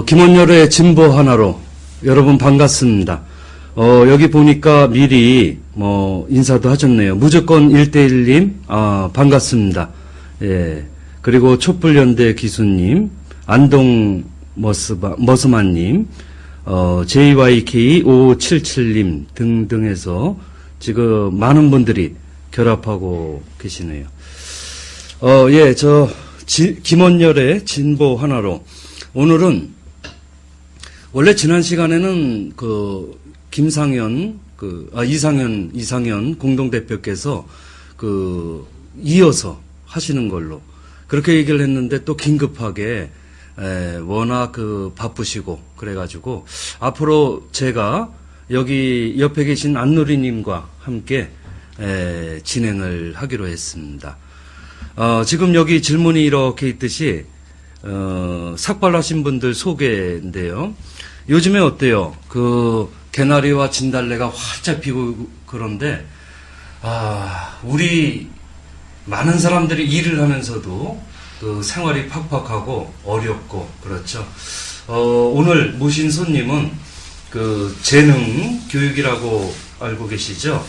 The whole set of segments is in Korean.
김원열의 진보 하나로 여러분 반갑습니다. 여기 보니까 미리 인사도 하셨네요. 무조건 1대1님, 반갑습니다. 예. 그리고 촛불연대 기수님, 안동 머스만님, JYK5577님 등등 해서 지금 많은 분들이 결합하고 계시네요. 예, 김원열의 진보 하나로. 오늘은, 원래 지난 시간에는 이상현 공동대표께서 이어서 하시는 걸로 그렇게 얘기를 했는데 또 긴급하게 워낙 바쁘시고 그래가지고 앞으로 제가 여기 옆에 계신 안누리님과 함께 진행을 하기로 했습니다. 지금 여기 질문이 이렇게 있듯이 삭발하신 분들 소개인데요. 요즘에 어때요? 개나리와 진달래가 활짝 피고 그런데 우리 많은 사람들이 일을 하면서도 생활이 팍팍하고 어렵고 그렇죠. 오늘 모신 손님은 재능 교육이라고 알고 계시죠?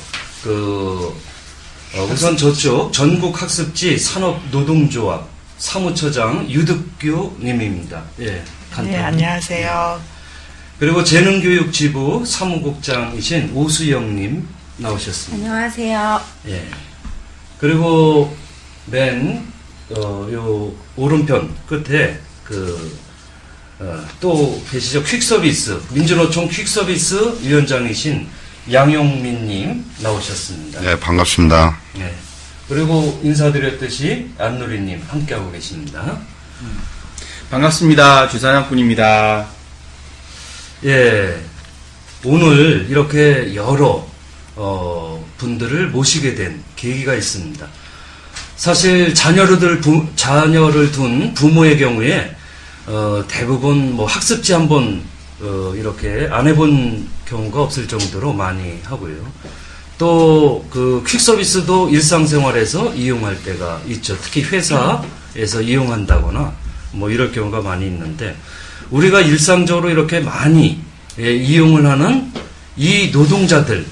우선 저쪽 전국학습지 산업노동조합 사무처장 유득규 님입니다. 예, 간단히. 네, 안녕하세요. 그리고 재능교육지부 사무국장이신 오수영 님 나오셨습니다. 안녕하세요. 예. 그리고 요 오른편 끝에 또 계시죠? 퀵서비스 민주노총 퀵서비스 위원장이신 양용민 님 나오셨습니다. 네, 반갑습니다. 네. 그리고 인사드렸듯이 안누리 님 함께하고 계십니다. 반갑습니다. 주사장꾼입니다. 예. 오늘 이렇게 여러 분들을 모시게 된 계기가 있습니다. 사실 자녀를 둔 부모의 경우에 대부분 학습지 한번 이렇게 안 해본 경우가 없을 정도로 많이 하고요. 또 퀵서비스도 일상생활에서 이용할 때가 있죠. 특히 회사에서 이용한다거나 이럴 경우가 많이 있는데 우리가 일상적으로 이렇게 많이 이용을 하는 이 노동자들을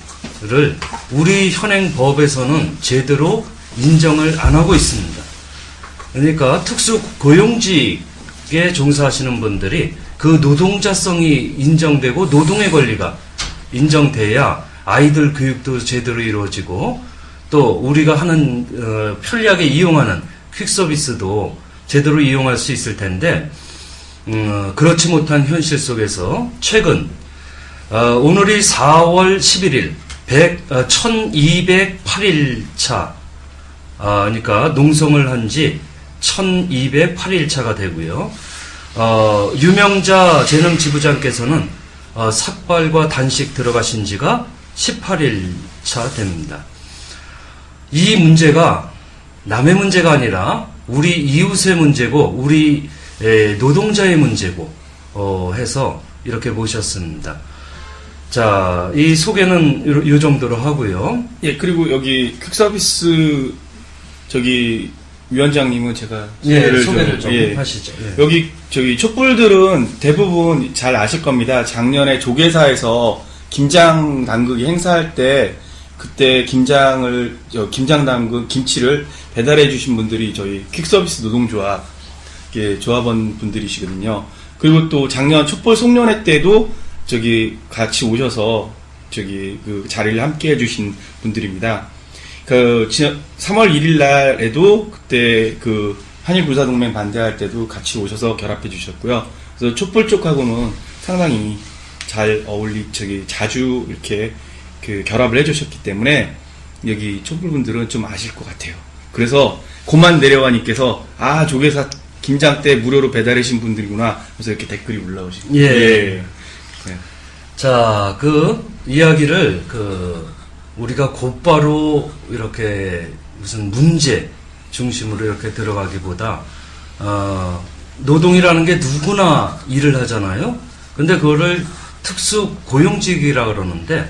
우리 현행 법에서는 제대로 인정을 안 하고 있습니다. 그러니까 특수 고용직에 종사하시는 분들이 노동자성이 인정되고 노동의 권리가 인정돼야 아이들 교육도 제대로 이루어지고 또 우리가 하는 편리하게 이용하는 퀵서비스도 제대로 이용할 수 있을 텐데 그렇지 못한 현실 속에서 최근 오늘이 4월 11일 1208일차 그러니까 농성을 한 지 1208일차가 되고요. 유명자 재능지부장께서는 삭발과 단식 들어가신 지가 18일차 됩니다. 이 문제가 남의 문제가 아니라 우리 이웃의 문제고 우리 노동자의 문제고 해서 이렇게 모셨습니다. 자, 이 소개는 이 정도로 하고요. 예, 그리고 여기 퀵서비스 위원장님은 제가 소개를 좀 하시죠. 예. 여기 촛불들은 대부분 잘 아실 겁니다. 작년에 조계사에서 김장 당국이 행사할 때 그때 김장 당국 김치를 배달해 주신 분들이 저희 퀵서비스 노동조합 조합원 분들이시거든요. 그리고 또 작년 촛불 송년회 때도 같이 오셔서 자리를 함께 해주신 분들입니다. 3월 1일 날에도 그때 한일불사동맹 반대할 때도 같이 오셔서 결합해 주셨고요. 그래서 촛불 쪽하고는 상당히 잘 자주 이렇게 결합을 해 주셨기 때문에 여기 촛불분들은 좀 아실 것 같아요. 그래서 고만 내려와님께서 조계사 김장 때 무료로 배달해신 분들이구나. 그래서 이렇게 댓글이 올라오시고. 예. 네. 자, 이야기를 우리가 곧바로 이렇게 무슨 문제 중심으로 이렇게 들어가기보다 노동이라는 게 누구나 일을 하잖아요. 근데 그거를 특수 고용직이라 그러는데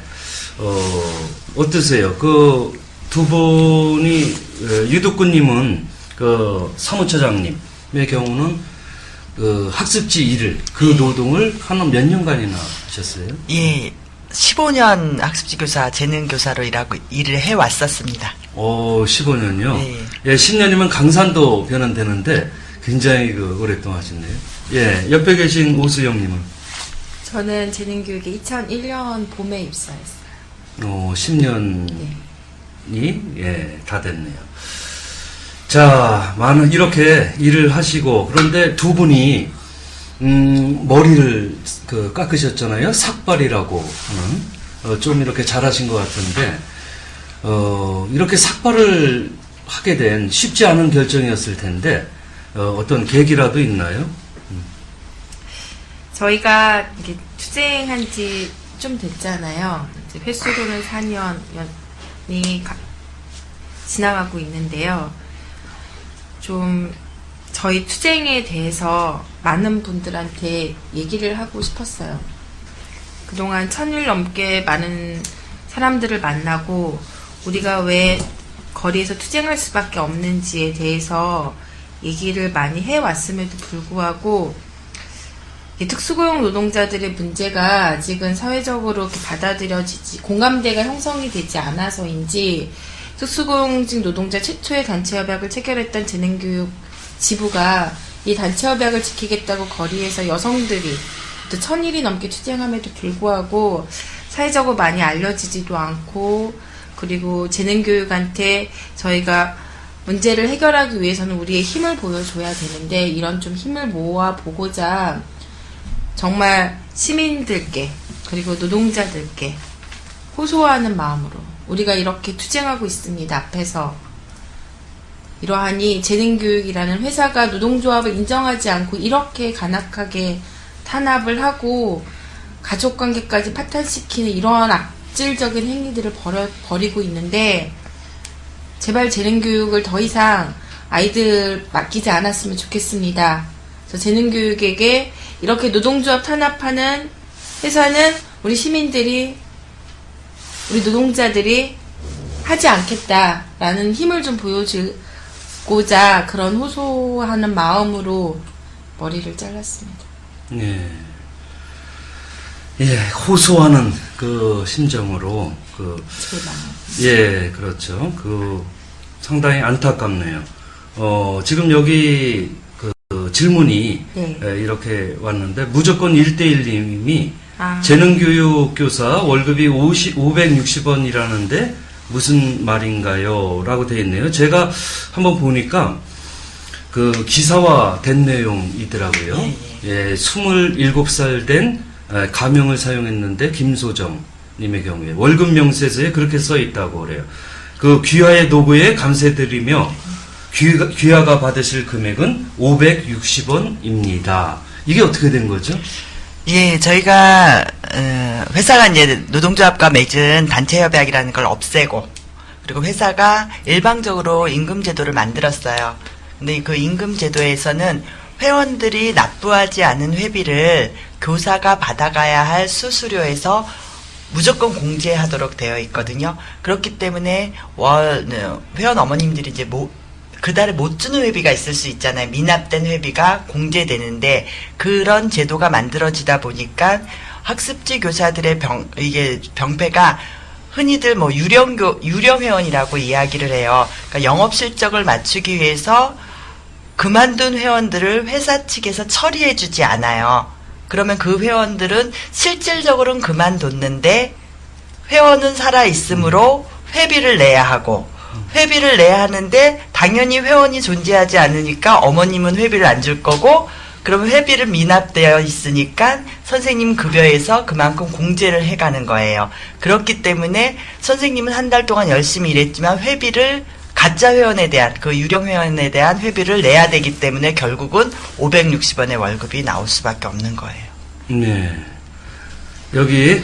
어떠세요? 두 분이 유득구님은 사무처장님의 경우는 그 학습지 일을, 그 노동을 한 몇 년간이나 하셨어요? 예, 15년 학습지 교사, 재능 교사로 일을 해왔었습니다. 15년요? 예. 예, 10년이면 강산도 변환되는데 굉장히 오랫동안 하셨네요. 예, 옆에 계신 오수영님은? 저는 재능교육에 2001년 봄에 입사했어요. 10년이, 네. 예, 다 됐네요. 자, 이렇게 일을 하시고, 그런데 두 분이, 머리를 깎으셨잖아요. 삭발이라고 하는. 좀 이렇게 잘하신 것 같은데, 이렇게 삭발을 하게 된 쉽지 않은 결정이었을 텐데, 어떤 계기라도 있나요? 저희가 이게 투쟁한 지 좀 됐잖아요. 이제 횟수로는 4년이 지나가고 있는데요. 좀 저희 투쟁에 대해서 많은 분들한테 얘기를 하고 싶었어요. 그동안 1000일 넘게 많은 사람들을 만나고 우리가 왜 거리에서 투쟁할 수밖에 없는지에 대해서 얘기를 많이 해왔음에도 불구하고 이 특수고용 노동자들의 문제가 아직은 사회적으로 이렇게 받아들여지지, 공감대가 형성이 되지 않아서인지 특수고용직 노동자 최초의 단체협약을 체결했던 재능교육 지부가 이 단체협약을 지키겠다고 거리에서 여성들이 또 1000일이 넘게 투쟁함에도 불구하고 사회적으로 많이 알려지지도 않고, 그리고 재능교육한테 저희가 문제를 해결하기 위해서는 우리의 힘을 보여줘야 되는데, 이런 좀 힘을 모아보고자 정말 시민들께 그리고 노동자들께 호소하는 마음으로 우리가 이렇게 투쟁하고 있습니다. 앞에서 이러하니 재능교육이라는 회사가 노동조합을 인정하지 않고 이렇게 간악하게 탄압을 하고 가족관계까지 파탄시키는 이러한 악질적인 행위들을 벌이고 있는데, 제발 재능교육을 더 이상 아이들 맡기지 않았으면 좋겠습니다. 그래서 재능교육에게 이렇게 노동조합 탄압하는 회사는 우리 시민들이, 우리 노동자들이 하지 않겠다라는 힘을 좀 보여주고자 그런 호소하는 마음으로 머리를 잘랐습니다. 네. 예, 호소하는 그 심정으로, 제 마음. 예, 그렇죠. 상당히 안타깝네요. 지금 여기 질문이 네. 이렇게 왔는데, 무조건 1대1님이 아. 재능교육 교사 월급이 560원이라는데 무슨 말인가요? 라고 되어 있네요. 제가 한번 보니까 기사화 된 내용이더라고요. 예, 27살 된 가명을 사용했는데, 김소정 님의 경우에 월급 명세서에 그렇게 써 있다고 그래요. 귀하의 노고에 감사드리며 귀하가 받으실 금액은 560원입니다. 이게 어떻게 된 거죠? 예, 저희가 회사가 이제 노동조합과 맺은 단체협약이라는 걸 없애고, 그리고 회사가 일방적으로 임금제도를 만들었어요. 근데 그 임금제도에서는 회원들이 납부하지 않은 회비를 교사가 받아가야 할 수수료에서 무조건 공제하도록 되어 있거든요. 그렇기 때문에 회원 어머님들이 이제 그달에 못 주는 회비가 있을 수 있잖아요. 미납된 회비가 공제되는데, 그런 제도가 만들어지다 보니까 학습지 교사들의 이게 병폐가 흔히들 유령 회원이라고 이야기를 해요. 그러니까 영업 실적을 맞추기 위해서 그만둔 회원들을 회사 측에서 처리해주지 않아요. 그러면 그 회원들은 실질적으로는 그만뒀는데 회원은 살아있으므로 회비를 내야 하고, 회비를 내야 하는데 당연히 회원이 존재하지 않으니까 어머님은 회비를 안 줄 거고, 그러면 회비를 미납되어 있으니까 선생님 급여에서 그만큼 공제를 해가는 거예요. 그렇기 때문에 선생님은 한 달 동안 열심히 일했지만 회비를, 가짜 회원에 대한, 유령 회원에 대한 회비를 내야 되기 때문에 결국은 560원의 월급이 나올 수밖에 없는 거예요. 네. 여기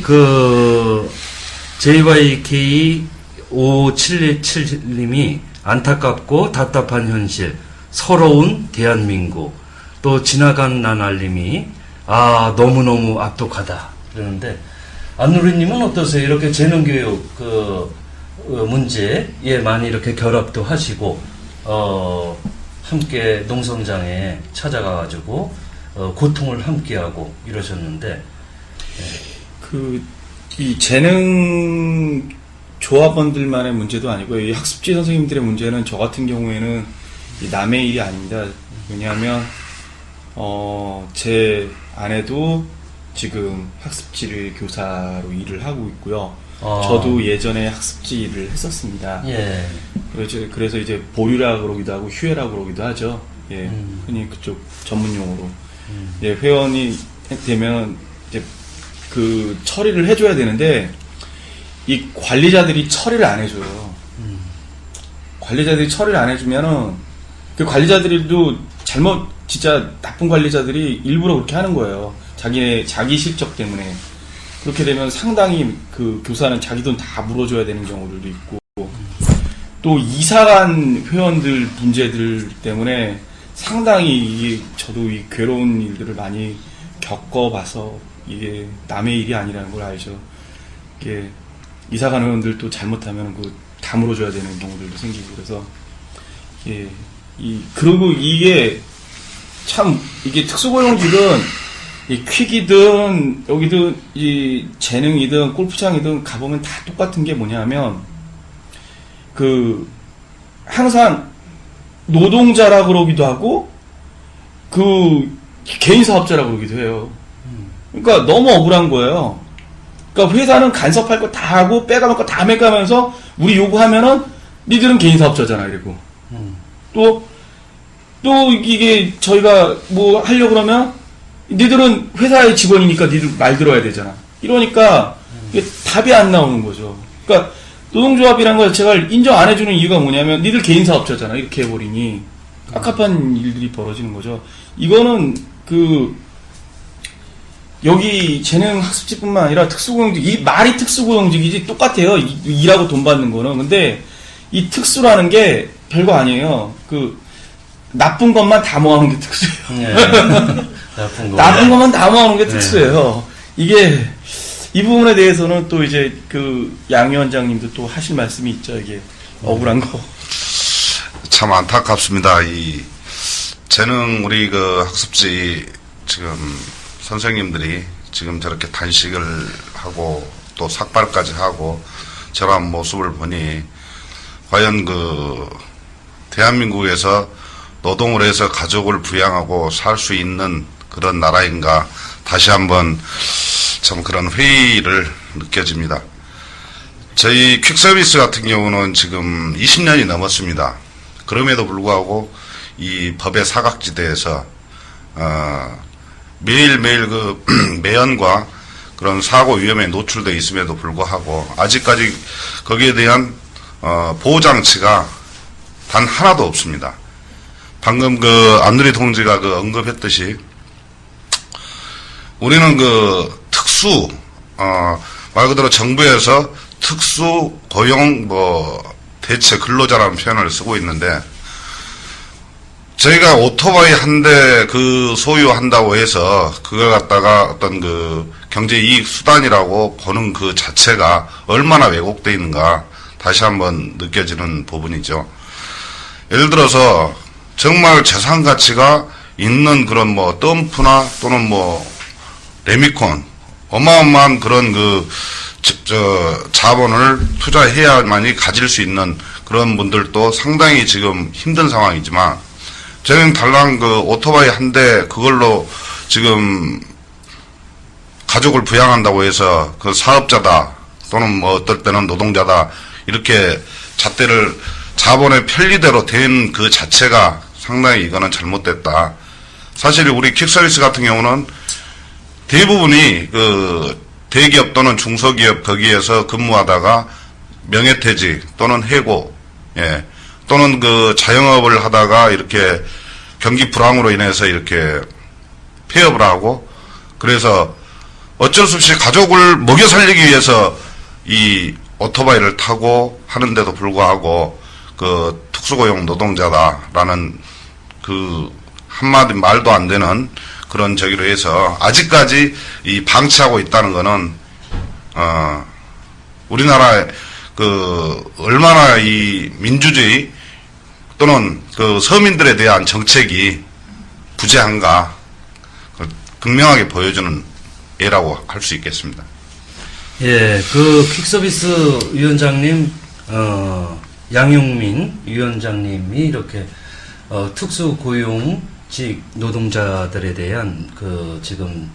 JYK5727님이 안타깝고 답답한 현실, 서러운 대한민국, 또 지나간 나날님이 너무너무 악독하다 그러는데, 안누리님은 어떠세요? 이렇게 재능교육 문제에 많이 이렇게 결합도 하시고 함께 농성장에 찾아가가지고 고통을 함께하고 이러셨는데 이 재능 조합원들만의 문제도 아니고 이 학습지 선생님들의 문제는 저 같은 경우에는 이 남의 일이 아닙니다. 왜냐하면 제 아내도 지금 학습지를 교사로 일을 하고 있고요. 저도 예전에 학습지 일을 했었습니다. 예. 그래서 이제 보류라 그러기도 하고 휴회라 그러기도 하죠. 예, 흔히 그쪽 전문 용어로. 예, 회원이 되면 이제 그 처리를 해줘야 되는데 이 관리자들이 처리를 안 해줘요. 관리자들이 처리를 안 해주면은 그 관리자들도 진짜 나쁜 관리자들이 일부러 그렇게 하는 거예요. 자기 실적 때문에. 그렇게 되면 상당히 그 교사는 자기 돈 다 물어줘야 되는 경우들도 있고, 또 이사간 회원들 문제들 때문에 상당히 저도 이 괴로운 일들을 많이 겪어봐서 이게 남의 일이 아니라는 걸 알죠. 이게 이사간 회원들도 잘못하면 다 물어줘야 되는 경우들도 생기고, 그래서 그리고 이게 참 이게 특수고용직은 이 퀵이든 여기든 이 재능이든 골프장이든 가보면 다 똑같은 게 뭐냐면 항상 노동자라 그러기도 하고 개인 사업자라 그러기도 해요. 그러니까 너무 억울한 거예요. 그러니까 회사는 간섭할 거 다 하고 빼가면 거 다 매가면서 우리 요구하면은 니들은 개인 사업자잖아 이러고 또 이게 저희가 뭐 하려고 그러면 니들은 회사의 직원이니까 니들 말 들어야 되잖아. 이러니까 이게 답이 안 나오는 거죠. 그러니까 노동조합이라는 걸 제가 인정 안 해주는 이유가 뭐냐면 니들 개인 사업자잖아. 이렇게 해버리니 깝깝한 일들이 벌어지는 거죠. 이거는 여기 재능학습지뿐만 아니라 특수고용직, 이 말이 특수고용직이지 똑같아요. 일하고 돈 받는 거는. 근데 이 특수라는 게 별거 아니에요. 나쁜 것만 다 모아놓은 게 특수예요. 예. 나쁜 것만 다 모아놓은 게 특수예요. 이게 이 부분에 대해서는 또 이제 양 위원장님도 또 하실 말씀이 있죠. 이게 억울한 거. 참 안타깝습니다. 이 재능 우리 학습지 지금 선생님들이 지금 저렇게 단식을 하고 또 삭발까지 하고 저런 모습을 보니 과연 대한민국에서 노동을 해서 가족을 부양하고 살 수 있는 그런 나라인가 다시 한번 참 그런 회의를 느껴집니다. 저희 퀵서비스 같은 경우는 지금 20년이 넘었습니다. 그럼에도 불구하고 이 법의 사각지대에서 매일매일 매연과 그런 사고 위험에 노출되어 있음에도 불구하고 아직까지 거기에 대한 보호장치가 단 하나도 없습니다. 방금 안누리 동지가 언급했듯이 우리는 특수 말 그대로 정부에서 특수 고용 대체 근로자라는 표현을 쓰고 있는데 저희가 오토바이 한 대 소유한다고 해서 그걸 갖다가 어떤 경제 이익 수단이라고 보는 그 자체가 얼마나 왜곡되어 있는가 다시 한번 느껴지는 부분이죠. 예를 들어서 정말 재산 가치가 있는 그런 덤프나 또는 레미콘 어마어마한 그런 자본을 투자해야만이 가질 수 있는 그런 분들도 상당히 지금 힘든 상황이지만 저희는 달랑 오토바이 한 대 그걸로 지금 가족을 부양한다고 해서 사업자다 또는 어떨 때는 노동자다 이렇게 잣대를 자본의 편리대로 된 그 자체가 상당히 이거는 잘못됐다. 사실 우리 퀵서비스 같은 경우는 대부분이 대기업 또는 중소기업 거기에서 근무하다가 명예퇴직 또는 해고, 또는 자영업을 하다가 이렇게 경기 불황으로 인해서 이렇게 폐업을 하고 그래서 어쩔 수 없이 가족을 먹여 살리기 위해서 이 오토바이를 타고 하는데도 불구하고 특수고용 노동자다라는 한마디 말도 안 되는 그런 저기로 해서 아직까지 이 방치하고 있다는 거는 우리나라의 얼마나 이 민주주의 또는 서민들에 대한 정책이 부재한가 극명하게 보여주는 예라고 할 수 있겠습니다. 예, 그 퀵서비스 위원장님, 양용민 위원장님이 이렇게 특수고용직 노동자들에 대한 그 지금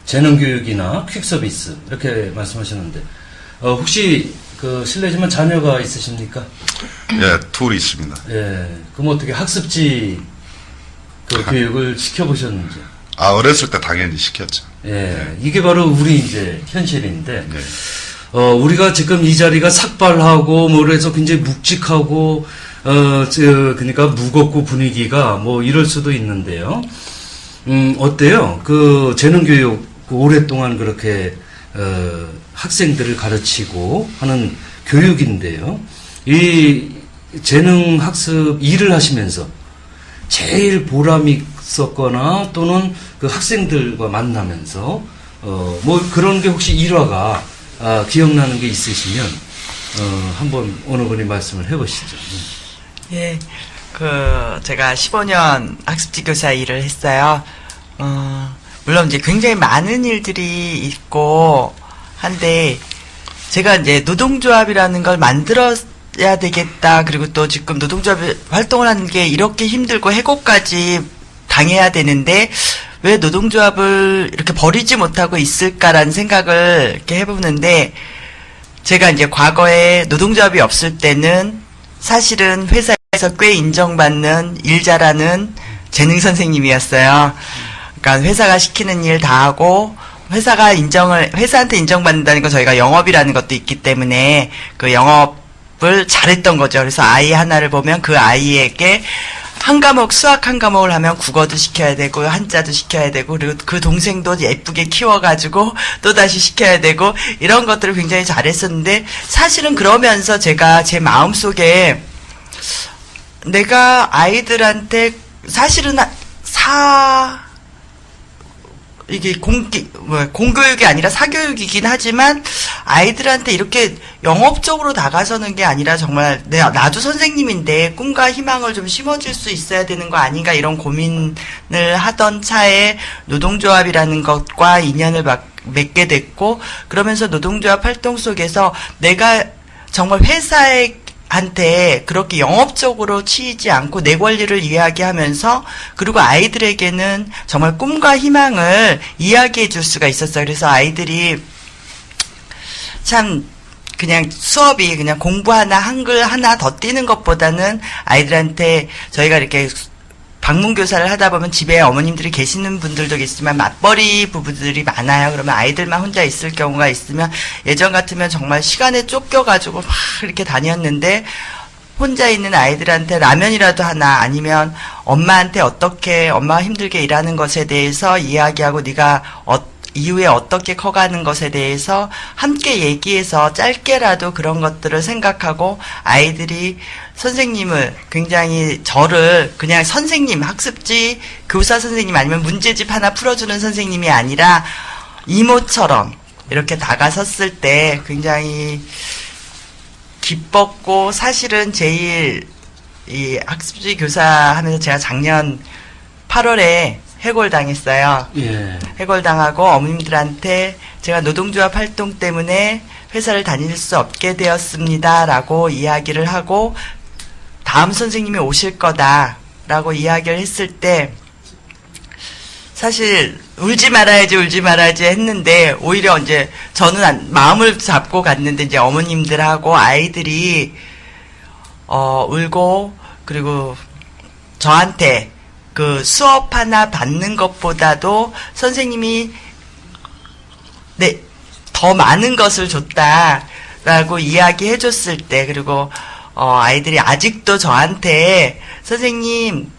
재능교육이나 퀵서비스 이렇게 말씀하셨는데 혹시 그 실례지만 자녀가 있으십니까? 예, 둘이 있습니다. 예, 그럼 어떻게 학습지 그 교육을 시켜보셨는지? 어렸을 때 당연히 시켰죠. 예, 이게 바로 우리 이제 현실인데, 네. 우리가 지금 이 자리가 삭발하고, 뭐, 그래서 굉장히 묵직하고, 그러니까 무겁고 분위기가 뭐 이럴 수도 있는데요. 어때요? 그 재능교육, 오랫동안 그렇게, 학생들을 가르치고 하는 교육인데요. 이 재능학습 일을 하시면서 제일 보람이 있었거나 또는 그 학생들과 만나면서 뭐 그런 게 혹시 일화가 기억나는 게 있으시면 한번 어느 분이 말씀을 해보시죠. 예, 제가 15년 학습지 교사 일을 했어요. 물론 이제 굉장히 많은 일들이 있고 한데, 제가 이제 노동조합이라는 걸 만들어야 되겠다. 그리고 또 지금 노동조합 활동을 하는 게 이렇게 힘들고 해고까지 당해야 되는데, 왜 노동조합을 이렇게 버리지 못하고 있을까라는 생각을 이렇게 해보는데, 제가 이제 과거에 노동조합이 없을 때는 사실은 회사에서 꽤 인정받는 일 잘하는 재능 선생님이었어요. 그러니까 회사가 시키는 일 다 하고, 회사한테 인정받는다는 건 저희가 영업이라는 것도 있기 때문에 그 영업을 잘했던 거죠. 그래서 아이 하나를 보면 그 아이에게 한 과목, 수학 한 과목을 하면 국어도 시켜야 되고, 한자도 시켜야 되고, 그리고 그 동생도 예쁘게 키워가지고 또 다시 시켜야 되고, 이런 것들을 굉장히 잘했었는데, 사실은 그러면서 제가 제 마음속에 내가 아이들한테 사실은 이게 공교육이 아니라 사교육이긴 하지만 아이들한테 이렇게 영업적으로 다가서는 게 아니라 정말 나도 선생님인데 꿈과 희망을 좀 심어줄 수 있어야 되는 거 아닌가 이런 고민을 하던 차에 노동조합이라는 것과 인연을 맺게 됐고, 그러면서 노동조합 활동 속에서 내가 정말 회사한테 그렇게 영업적으로 치이지 않고 내 권리를 이야기하면서, 그리고 아이들에게는 정말 꿈과 희망을 이야기해 줄 수가 있었어요. 그래서 아이들이 참 그냥 수업이 그냥 공부 하나, 한글 하나 더 띄는 것보다는 아이들한테 저희가 이렇게 방문교사를 하다 보면 집에 어머님들이 계시는 분들도 계시지만 맞벌이 부부들이 많아요. 그러면 아이들만 혼자 있을 경우가 있으면, 예전 같으면 정말 시간에 쫓겨가지고 막 이렇게 다녔는데, 혼자 있는 아이들한테 라면이라도 하나, 아니면 엄마한테 어떻게 엄마가 힘들게 일하는 것에 대해서 이야기하고 네가 이후에 어떻게 커가는 것에 대해서 함께 얘기해서 짧게라도 그런 것들을 생각하고, 아이들이 선생님을 굉장히 저를 그냥 선생님, 학습지 교사 선생님 아니면 문제집 하나 풀어주는 선생님이 아니라 이모처럼 이렇게 다가섰을 때 굉장히 기뻤고, 사실은 제일 이 학습지 교사 하면서 제가 작년 8월에 해골당했어요. 예. 해골당하고 어머님들한테 제가 노동조합 활동 때문에 회사를 다닐 수 없게 되었습니다라고 이야기를 하고, 다음 선생님이 오실 거다라고 이야기를 했을 때, 사실 울지 말아야지 했는데, 오히려 이제 저는 마음을 잡고 갔는데, 이제 어머님들하고 아이들이 울고, 그리고 저한테 그 수업 하나 받는 것보다도 선생님이 더 많은 것을 줬다라고 이야기해 줬을 때, 그리고 아이들이 아직도 저한테 선생님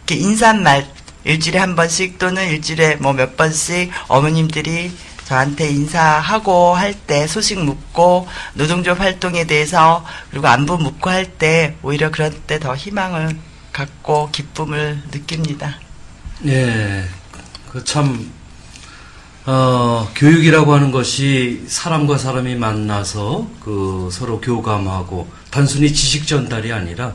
이렇게 인사말 일주일에 한 번씩 또는 일주일에 뭐 몇 번씩 어머님들이 저한테 인사하고 할 때, 소식 묻고 노동조합 활동에 대해서 그리고 안부 묻고 할 때, 오히려 그럴 때 더 희망을 갖고 기쁨을 느낍니다. 예, 그 참, 교육이라고 하는 것이 사람과 사람이 만나서 그 서로 교감하고 단순히 지식 전달이 아니라,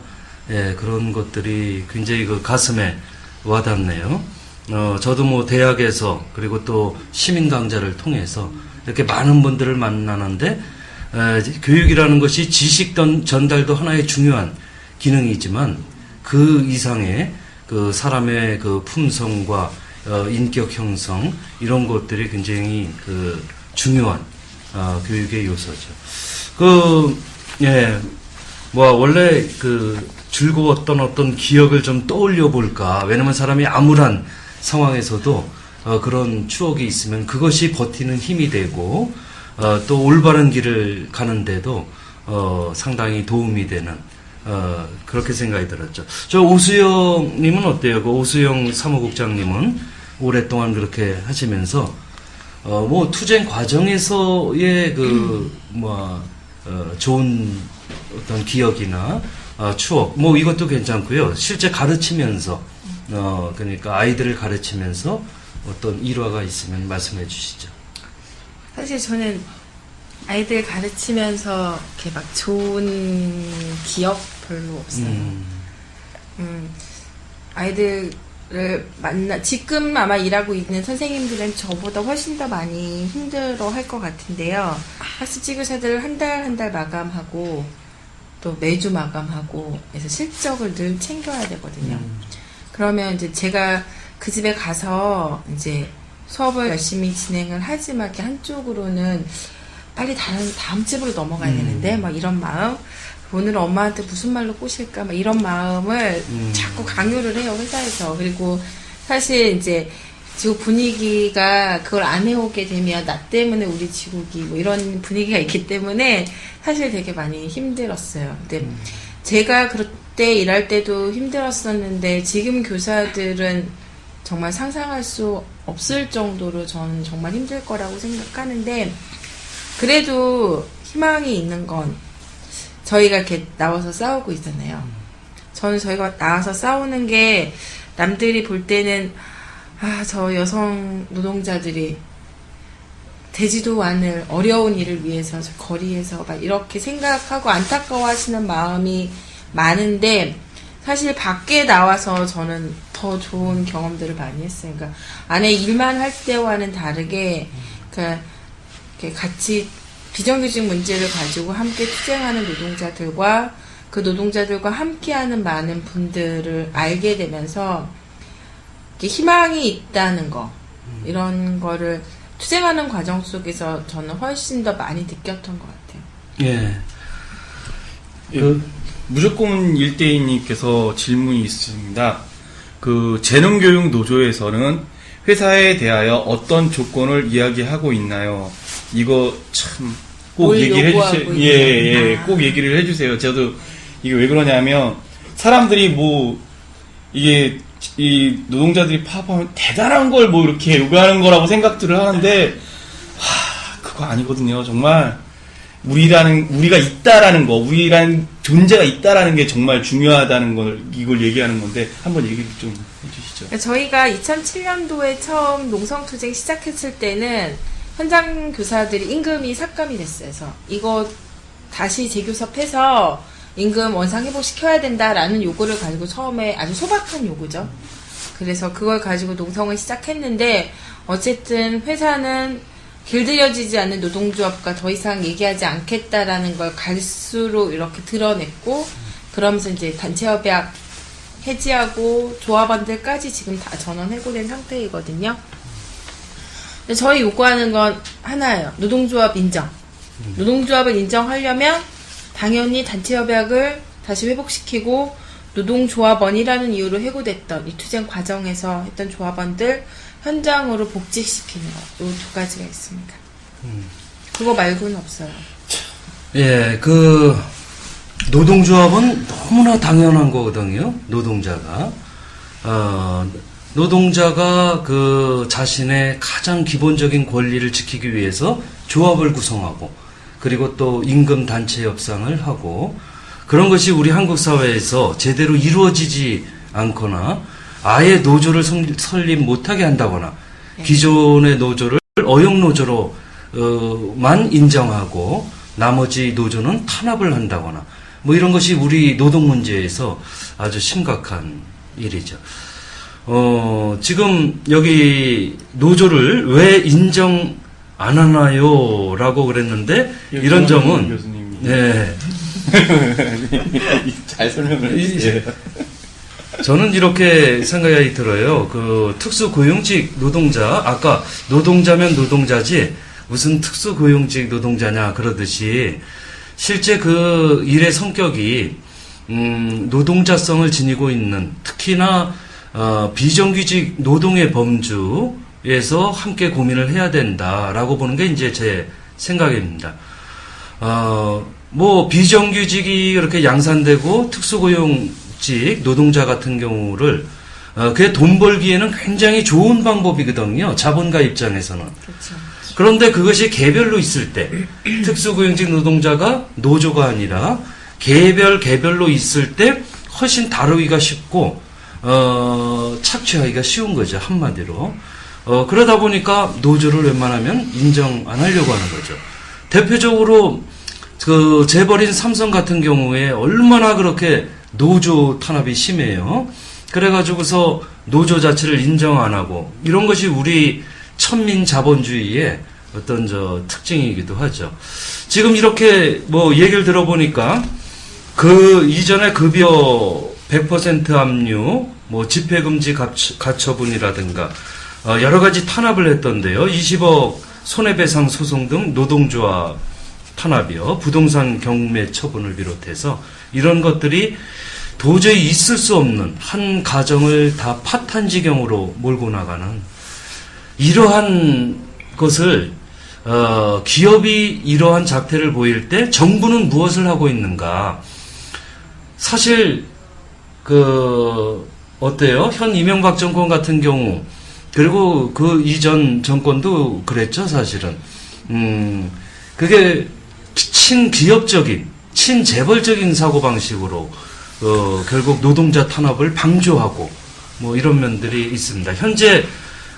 예, 그런 것들이 굉장히 그 가슴에 와닿네요. 저도 뭐 대학에서 그리고 또 시민 강좌를 통해서 이렇게 많은 분들을 만나는데 교육이라는 것이 지식 전달도 하나의 중요한 기능이지만 그 이상의 그 사람의 그 품성과 인격 형성 이런 것들이 굉장히 그 중요한 교육의 요소죠. 뭐 원래 그 즐거웠던 어떤 기억을 좀 떠올려 볼까. 왜냐면 사람이 암울한 상황에서도 그런 추억이 있으면 그것이 버티는 힘이 되고 또 올바른 길을 가는데도 상당히 도움이 되는 그렇게 생각이 들었죠. 저 오수영님은 어때요? 그 오수영 사무국장님은 오랫동안 그렇게 하시면서 뭐 투쟁 과정에서의 좋은 어떤 기억이나 추억 뭐 이것도 괜찮고요. 실제 가르치면서 그러니까 아이들을 가르치면서 어떤 일화가 있으면 말씀해 주시죠. 사실 저는 아이들 가르치면서 이렇게 막 좋은 기억 별로 없어요. 아이들을 지금 아마 일하고 있는 선생님들은 저보다 훨씬 더 많이 힘들어 할 것 같은데요. 학습지교사들 한 달 마감하고 또 매주 마감하고 해서 실적을 늘 챙겨야 되거든요. 그러면 이제 제가 그 집에 가서 이제 수업을 열심히 진행을 하지만 이렇게 한쪽으로는 빨리 다음 집으로 넘어가야 되는데 막 이런 마음, 오늘 엄마한테 무슨 말로 꼬실까 막 이런 마음을 자꾸 강요를 해요, 회사에서. 그리고 사실 이제 지금 분위기가 그걸 안 해오게 되면 나 때문에 우리 지국이 뭐 이런 분위기가 있기 때문에 사실 되게 많이 힘들었어요. 근데 제가 그때 일할 때도 힘들었었는데 지금 교사들은 정말 상상할 수 없을 정도로 저는 정말 힘들 거라고 생각하는데, 그래도 희망이 있는 건 저희가 이렇게 나와서 싸우고 있잖아요. 저는 저희가 나와서 싸우는 게 남들이 볼 때는 저 여성 노동자들이 되지도 않을 어려운 일을 위해서 저 거리에서 막 이렇게 생각하고 안타까워 하시는 마음이 많은데, 사실 밖에 나와서 저는 더 좋은 경험들을 많이 했어요. 그러니까 안에 일만 할 때와는 다르게 이렇게 같이 비정규직 문제를 가지고 함께 투쟁하는 노동자들과 그 노동자들과 함께하는 많은 분들을 알게 되면서 이렇게 희망이 있다는 거, 이런 거를 투쟁하는 과정 속에서 저는 훨씬 더 많이 느꼈던 것 같아요. 예. 무조건 일대인님께서 질문이 있습니다. 그 재능교육 노조에서는 회사에 대하여 어떤 조건을 이야기하고 있나요? 이거 참 꼭 얘기를 해주세요. 꼭 얘기를 해주세요. 저도 이게 왜 그러냐면 사람들이 뭐 이게 이 노동자들이 파업하면 대단한 걸 뭐 이렇게 요구하는 거라고 생각들을 하는데 그거 아니거든요. 정말 우리가 있다라는 거, 우리라는 존재가 있다라는 게 정말 중요하다는 걸 이걸 얘기하는 건데 한번 얘기를 좀 해주시죠. 저희가 2007년도에 처음 농성투쟁 시작했을 때는 현장 교사들이 임금이 삭감이 됐어요. 그래서 이거 다시 재교섭해서 임금 원상 회복시켜야 된다라는 요구를 가지고 처음에 아주 소박한 요구죠. 그래서 그걸 가지고 농성을 시작했는데 어쨌든 회사는 길들여지지 않는 노동조합과 더 이상 얘기하지 않겠다라는 걸 갈수록 이렇게 드러냈고, 그러면서 이제 단체협약 해지하고 조합원들까지 지금 다 전원 해고된 상태이거든요. 근데 저희 요구하는 건 하나예요. 노동조합 인정. 노동조합을 인정하려면 당연히 단체협약을 다시 회복시키고 노동조합원이라는 이유로 해고됐던 이 투쟁 과정에서 했던 조합원들 현장으로 복직시키는 거. 요 두 가지가 있습니다. 그거 말고는 없어요. 예, 노동조합은 너무나 당연한 거거든요. 노동자가 자신의 가장 기본적인 권리를 지키기 위해서 조합을 구성하고, 그리고 또 임금 단체 협상을 하고, 그런 것이 우리 한국 사회에서 제대로 이루어지지 않거나 아예 노조를 설립 못하게 한다거나 기존의 노조를 어용노조로만 인정하고 나머지 노조는 탄압을 한다거나 뭐 이런 것이 우리 노동 문제에서 아주 심각한 일이죠. 지금 여기 노조를 왜 인정 안 하나요? 라고 그랬는데, 이런 점은, 교수님이 네. 잘 설명을 해주세요. 저는 이렇게 생각이 들어요. 그 특수고용직 노동자, 아까 노동자면 노동자지 무슨 특수고용직 노동자냐 그러듯이 실제 그 일의 성격이 노동자성을 지니고 있는 특히나 비정규직 노동의 범주에서 함께 고민을 해야 된다라고 보는 게 이제 제 생각입니다. 뭐 비정규직이 그렇게 양산되고 특수고용직 노동자 같은 경우를 그게 돈 벌기에는 굉장히 좋은 방법이거든요. 자본가 입장에서는. 그렇죠. 그런데 그것이 개별로 있을 때 특수고용직 노동자가 노조가 아니라 개별로 있을 때 훨씬 다루기가 쉽고 착취하기가 쉬운 거죠. 한마디로. 그러다 보니까 노조를 웬만하면 인정 안 하려고 하는 거죠. 대표적으로 그 재벌인 삼성 같은 경우에 얼마나 그렇게 노조 탄압이 심해요. 그래가지고서 노조 자체를 인정 안 하고 이런 것이 우리 천민 자본주의의 어떤 특징이기도 하죠. 지금 이렇게 뭐 얘기를 들어보니까 그 이전에 급여 100% 압류, 뭐 집회금지 가처분이라든가 여러 가지 탄압을 했던데요. 20억 손해배상 소송 등 노동조합 탄압이요. 부동산 경매 처분을 비롯해서 이런 것들이 도저히 있을 수 없는 한 가정을 다 파탄지경으로 몰고 나가는 이러한 것을 기업이 이러한 작태를 보일 때 정부는 무엇을 하고 있는가? 사실 어때요? 현 이명박 정권 같은 경우 그리고 그 이전 정권도 그랬죠, 사실은. 그게 친기업적인, 친재벌적인 사고방식으로 결국 노동자 탄압을 방조하고 뭐 이런 면들이 있습니다. 현재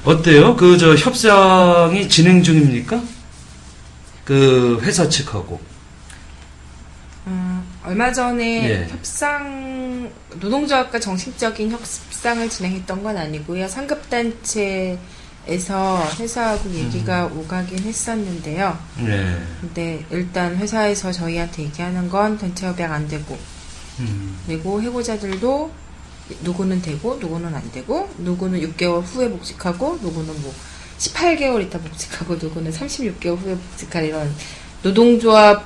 어때요? 협상이 진행 중입니까? 그 회사 측하고. 얼마 전에 예. 노동조합과 정식적인 협상을 진행했던 건 아니고요. 상급단체에서 회사하고 얘기가 오가긴 했었는데요. 네. 근데 일단 회사에서 저희한테 얘기하는 건 단체 협약 안 되고, 그리고 해고자들도 누구는 되고, 누구는 안 되고, 누구는 6개월 후에 복직하고, 누구는 뭐 18개월 있다 복직하고, 누구는 36개월 후에 복직할 이런 노동조합,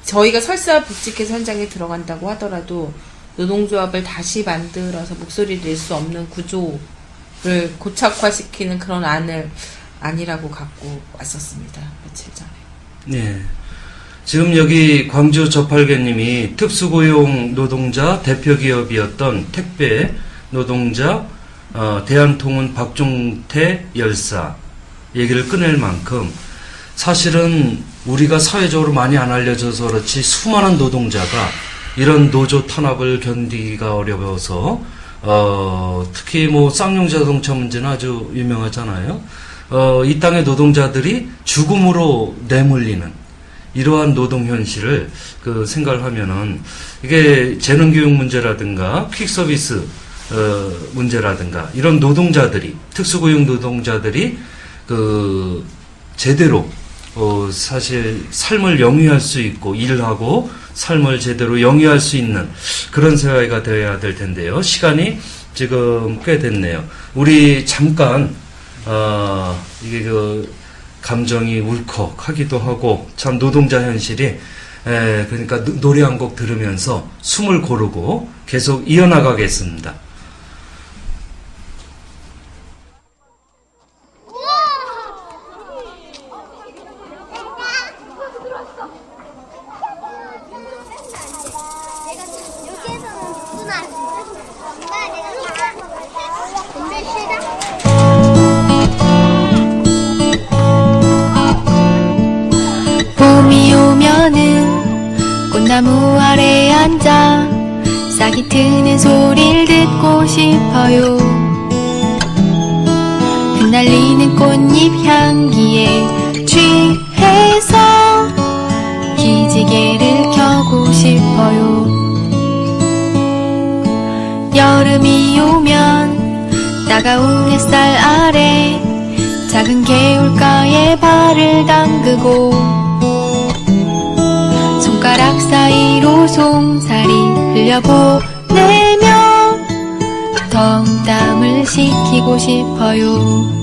저희가 설사 복직해서 현장에 들어간다고 하더라도 노동조합을 다시 만들어서 목소리를 낼 수 없는 구조를 고착화시키는 그런 안을 아니라고 갖고 왔었습니다. 며칠 전에. 네. 지금 여기 광주 저팔계님이 특수고용 노동자 대표기업이었던 택배 노동자 대한통운 박종태 열사 얘기를 꺼낼 만큼 사실은 우리가 사회적으로 많이 안 알려져서 그렇지 수많은 노동자가 이런 노조 탄압을 견디기가 어려워서 특히 뭐 쌍용 자동차 문제는 아주 유명하잖아요. 이 땅의 노동자들이 죽음으로 내몰리는 이러한 노동 현실을 생각을 하면은 이게 재능교육 문제라든가 퀵 서비스 문제라든가 이런 노동자들이 특수고용 노동자들이 제대로 사실 삶을 영위할 수 있고 일하고 삶을 제대로 영위할 수 있는 그런 사회가 되어야 될 텐데요. 시간이 지금 꽤 됐네요. 우리 잠깐 이게 감정이 울컥하기도 하고 참 노동자 현실이 그러니까 노래 한 곡 들으면서 숨을 고르고 계속 이어나가겠습니다. 봄이 오면은 꽃나무 아래 앉아 싹이 트는 소리를 듣고 싶어요. 흩날리는 꽃잎 향기에 취해서 기지개를 켜고 싶어요. 여름이 오면 따가운 햇살 아래 작은 개울가에 발을 담그고 손가락 사이로 송사리 흘려보내며 더운 땀을 식히고 싶어요.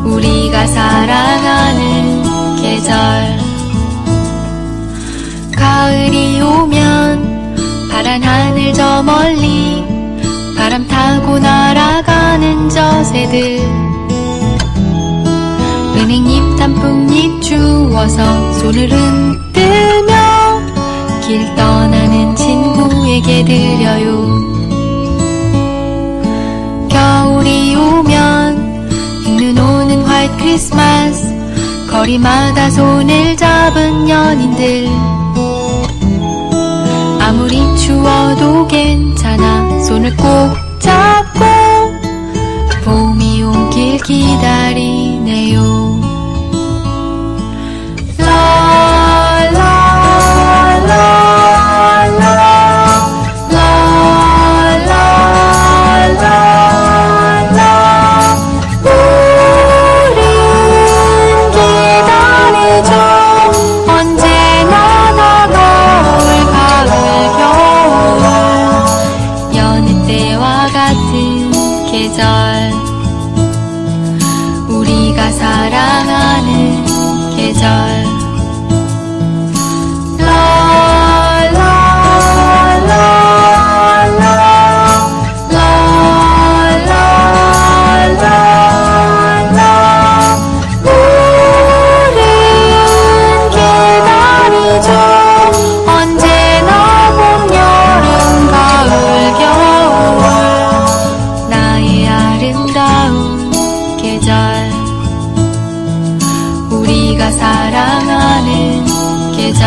우리가 사랑하는 계절. 가을이 오면 파란 하늘 저 멀리 바람 타고 날아가는 저 새들, 은행잎 단풍잎 주워서 손을 흔들며 길 떠나는 친구에게 드려요. 겨울이 오면 눈 오는 화이트 크리스마스, 거리마다 손을 잡은 연인들, 아무리 추워도 괜찮아 손을 꼭 잡고 봄이 오길 기다리네요. 우리가 사랑하는 계절. 우리가 사랑하는 계절.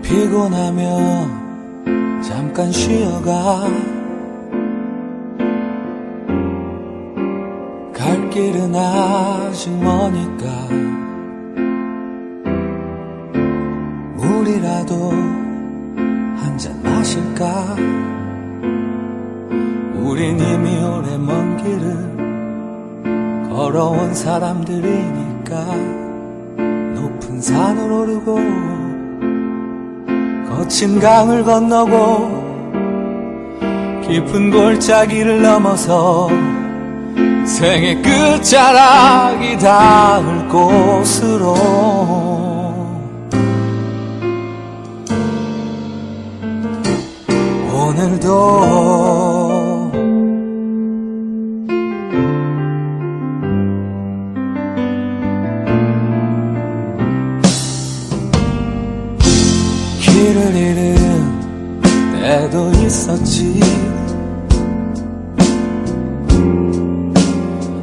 피곤하면 잠깐 쉬어가. 갈 길은 아직 머니까 물이라도 한 잔 마실까. 우린 이미 오래 먼 길을 걸어온 사람들이니까 높은 산을 오르고 거친 강을 건너고 깊은 골짜기를 넘어서 생의 끝자락이 닿을 곳으로 오늘도 길을 잃은 때도 있었지.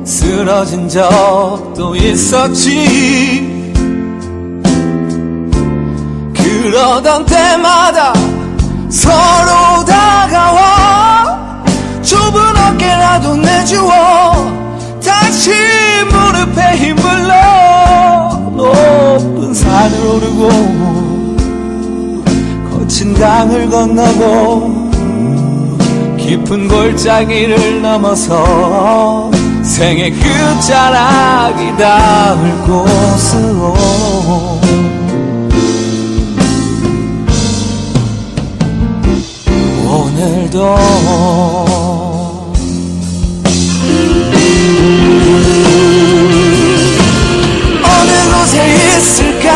쓰러진 적도 있었지. 그러던 때마다 서로 다가와 좁은 어깨라도 내주어 다시 무릎에 힘을 넣어 높은 산을 오르고 거친 강을 건너고 깊은 골짜기를 넘어서 생의 끝자락이 닿을 곳으로 오늘도 어느 곳에 있을까.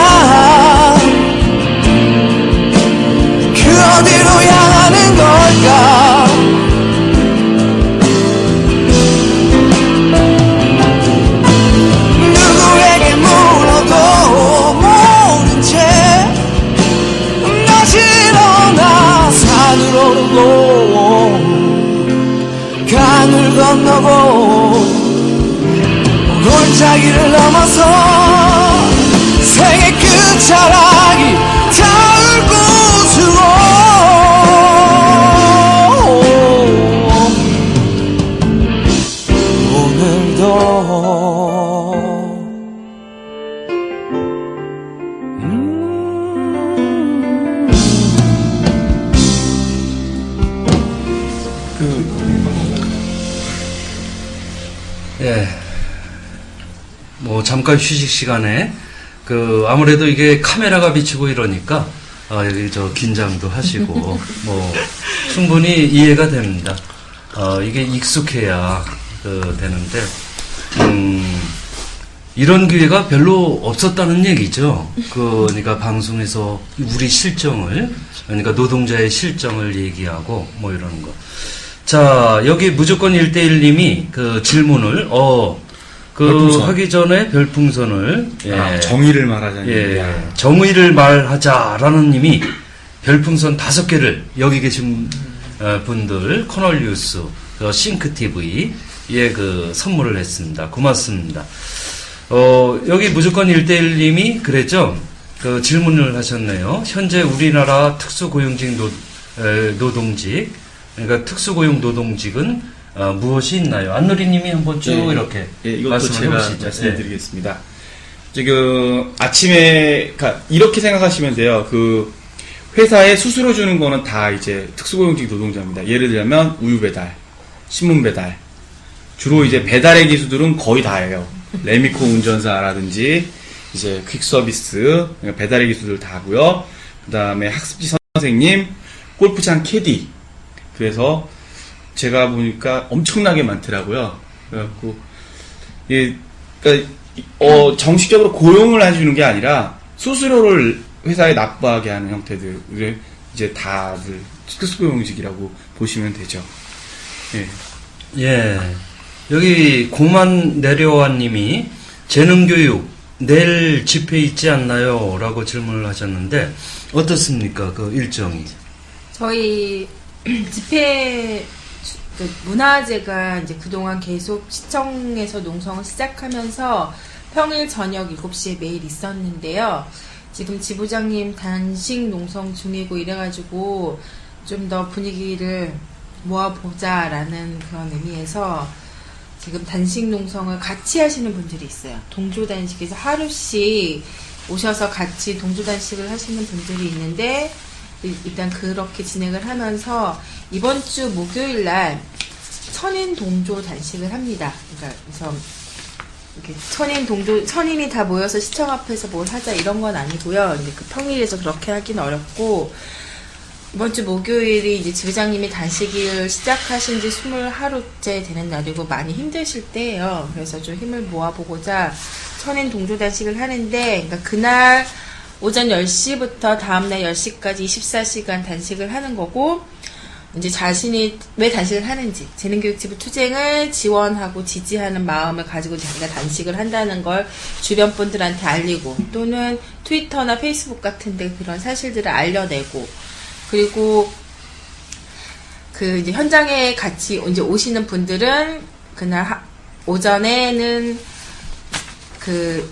그 어디로 향하는 걸까. 건너고 골짜기를 넘어서 생의 끝자락이 닿을 곳으로 오늘도 예. 뭐 잠깐 휴식 시간에 아무래도 이게 카메라가 비치고 이러니까 여기 긴장도 하시고 뭐 충분히 이해가 됩니다. 이게 익숙해야 되는데 이런 기회가 별로 없었다는 얘기죠. 그러니까 방송에서 우리 실정을, 그러니까 노동자의 실정을 얘기하고 뭐 이러는 거. 자, 여기 무조건 1대1님이 질문을, 별풍선. 하기 전에 별풍선을, 예. 정의를 말하자니. 예. 정의를 말하자라는 님이 별풍선 5개를 여기 계신 분들, 커널뉴스, 싱크TV, 예, 선물을 했습니다. 고맙습니다. 여기 무조건 1대1님이 그랬죠? 질문을 하셨네요. 현재 우리나라 특수고용직 노동직, 그러니까 특수고용 노동직은 무엇이 있나요? 안누리님이 한번 쭉 이렇게 이것도 말씀을 제가 해보시죠. 말씀드리겠습니다. 지금 아침에 이렇게 생각하시면 돼요. 회사에 수수료 주는 거는 다 이제 특수고용직 노동자입니다. 예를 들면 우유 배달, 신문 배달, 주로 이제 배달의 기수들은 거의 다예요. 레미코 운전사라든지 이제 퀵 서비스, 배달의 기수들 다 하고요. 그 다음에 학습지 선생님, 골프장 캐디. 그래서 제가 보니까 엄청나게 많더라고요. 그래갖고 정식적으로 고용을 해주는 게 아니라 수수료를 회사에 납부하게 하는 형태들을 이제 다들 특수고용직이라고 보시면 되죠. 예. 예. 여기 고만 내려와님이 재능교육 내일 집회 있지 않나요? 라고 질문을 하셨는데 어떻습니까? 일정이? 저희 집회 문화제가 이제 그동안 계속 시청에서 농성을 시작하면서 평일 저녁 7시에 매일 있었는데요. 지금 지부장님 단식 농성 중이고 이래가지고 좀 더 분위기를 모아보자라는 그런 의미에서 지금 단식 농성을 같이 하시는 분들이 있어요. 동조 단식에서 하루씩 오셔서 같이 동조 단식을 하시는 분들이 있는데 일단 그렇게 진행을 하면서 이번 주 목요일 날 천인 동조 단식을 합니다. 그래서 이렇게 천인이 다 모여서 시청 앞에서 뭘 하자 이런 건 아니고요. 근데 평일에서 그렇게 하기는 어렵고 이번 주 목요일이 이제 지부장님이 단식을 시작하신 지 20하루째 되는 날이고 많이 힘드실 때예요. 그래서 좀 힘을 모아보고자 천인 동조 단식을 하는데 그러니까 그날 오전 10시부터 다음날 10시까지 24시간 단식을 하는 거고 이제 자신이 왜 단식을 하는지 재능교육지부 투쟁을 지원하고 지지하는 마음을 가지고 자기가 단식을 한다는 걸 주변 분들한테 알리고 또는 트위터나 페이스북 같은 데 그런 사실들을 알려내고 그리고 이제 현장에 같이 이제 오시는 분들은 그날 오전에는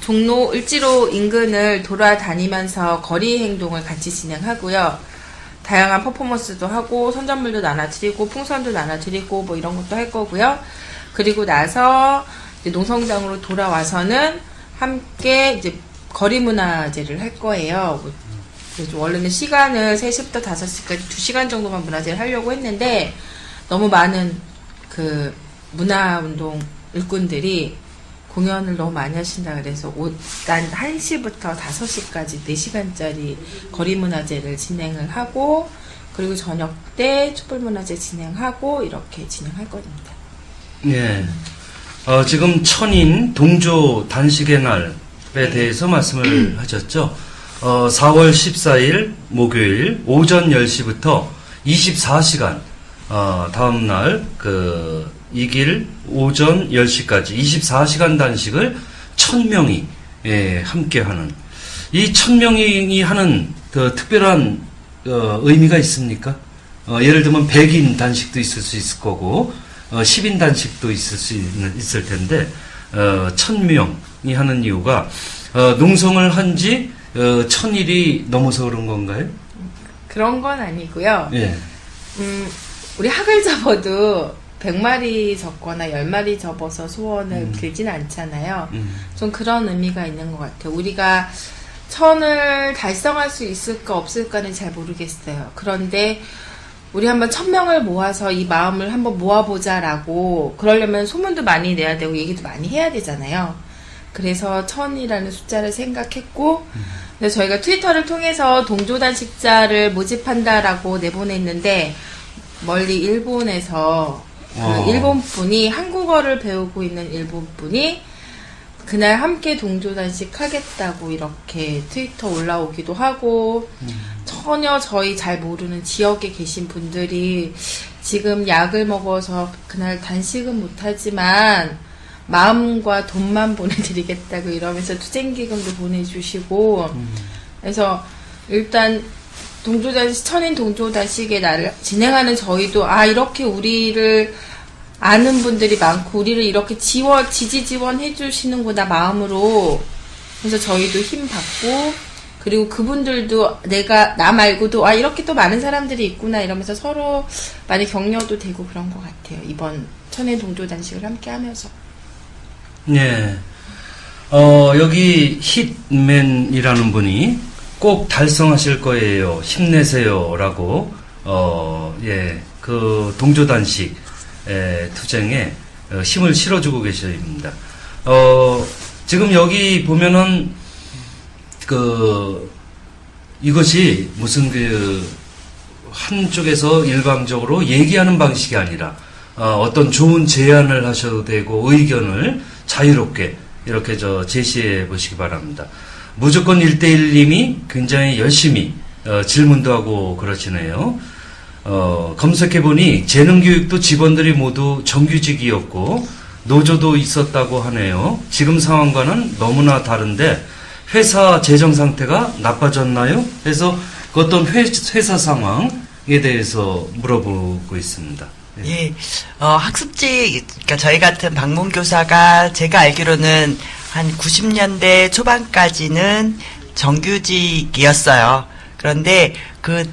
종로 을지로 인근을 돌아다니면서 거리 행동을 같이 진행하고요. 다양한 퍼포먼스도 하고 선전물도 나눠드리고 풍선도 나눠드리고 뭐 이런 것도 할 거고요. 그리고 나서 이제 농성장으로 돌아와서는 함께 이제 거리문화제를 할 거예요. 원래는 시간을 3시부터 5시까지 2시간 정도만 문화제를 하려고 했는데 너무 많은 문화운동 일꾼들이 공연을 너무 많이 하신다 그래서 난 1시부터 5시까지 4시간짜리 거리문화제를 진행을 하고 그리고 저녁 때 촛불문화제 진행하고 이렇게 진행할 겁니다. 예. 지금 천인 동조 단식의 날에 대해서 말씀을 하셨죠. 4월 14일 목요일 오전 10시부터 24시간 다음날 이길 오전 10시까지 24시간 단식을 1000명이 함께하는 이 1000명이 하는 특별한 의미가 있습니까? 예를 들면 100인 단식도 있을 수 있을 거고 10인 단식도 있을 텐데 1000명이 하는 이유가 농성을 한지 1000일이 넘어서 그런 건가요? 그런 건 아니고요. 예. 우리 학을 접어도 100마리 접거나 10마리 접어서 소원을 빌진 않잖아요. 좀 그런 의미가 있는 것 같아요. 우리가 1000을 달성할 수 있을까 없을까는 잘 모르겠어요. 그런데 우리 한번 1000명을 모아서 이 마음을 한번 모아보자라고, 그러려면 소문도 많이 내야 되고 얘기도 많이 해야 되잖아요. 그래서 1000이라는 숫자를 생각했고, 근데 저희가 트위터를 통해서 동조단식자를 모집한다라고 내보냈는데, 멀리 일본에서 그 일본 분이, 한국어를 배우고 있는 일본 분이 그날 함께 동조단식 하겠다고 이렇게 트위터 올라오기도 하고, 전혀 저희 잘 모르는 지역에 계신 분들이 지금 약을 먹어서 그날 단식은 못하지만 마음과 돈만 보내드리겠다고 이러면서 투쟁기금도 보내주시고, 그래서 일단 동조단식, 천인 동조단식의 날을 진행하는 저희도, 이렇게 우리를 아는 분들이 많고 우리를 이렇게 지지 지원해 주시는구나 마음으로. 그래서 저희도 힘 받고, 그리고 그분들도 나 말고도 이렇게 또 많은 사람들이 있구나 이러면서 서로 많이 격려도 되고 그런 것 같아요. 이번 천인 동조단식을 함께 하면서. 네. 여기 hitman이라는 분이 꼭 달성하실 거예요. 힘내세요라고 그 동조단식 투쟁에 힘을 실어주고 계십니다. 지금 여기 보면은 이것이 무슨 한쪽에서 일방적으로 얘기하는 방식이 아니라 어떤 좋은 제안을 하셔도 되고 의견을 자유롭게 이렇게 제시해 보시기 바랍니다. 무조건 1대1님이 굉장히 열심히 질문도 하고 그러시네요. 검색해보니 재능교육도 직원들이 모두 정규직이었고 노조도 있었다고 하네요. 지금 상황과는 너무나 다른데 회사 재정 상태가 나빠졌나요? 그래서 그 어떤 회사 상황에 대해서 물어보고 있습니다. 예, 학습지, 그러니까 저희 같은 방문교사가 제가 알기로는 한 90년대 초반까지는 정규직이었어요. 그런데 그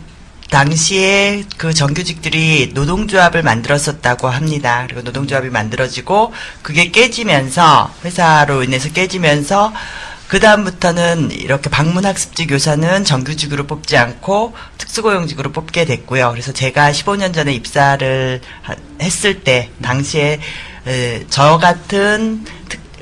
당시에 그 정규직들이 노동조합을 만들었었다고 합니다. 그리고 노동조합이 만들어지고 그게 깨지면서, 회사로 인해서 깨지면서 그 다음부터는 이렇게 방문학습지 교사는 정규직으로 뽑지 않고 특수고용직으로 뽑게 됐고요. 그래서 제가 15년 전에 입사를 했을 때 당시에 저 같은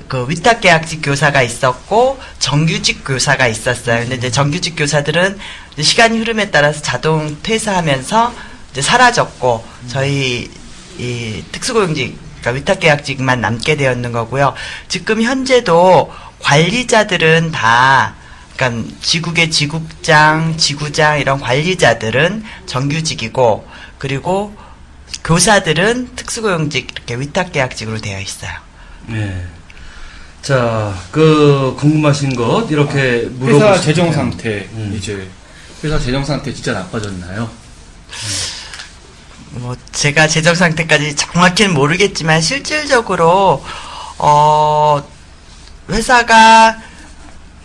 그 위탁계약직 교사가 있었고 정규직 교사가 있었어요. 근데 이제 정규직 교사들은 이제 시간이 흐름에 따라서 자동 퇴사하면서 이제 사라졌고 저희 이 특수고용직, 그러니까 위탁계약직만 남게 되었는 거고요. 지금 현재도 관리자들은 다, 그러니까 지국의 지국장, 지구장 이런 관리자들은 정규직이고, 그리고 교사들은 특수고용직 이렇게 위탁계약직으로 되어 있어요. 네. 자, 궁금하신 것 이렇게 물어보시면 회사 재정 상태, 이제 회사 재정 상태 진짜 나빠졌나요? 뭐 제가 재정 상태까지 정확히는 모르겠지만 실질적으로 회사가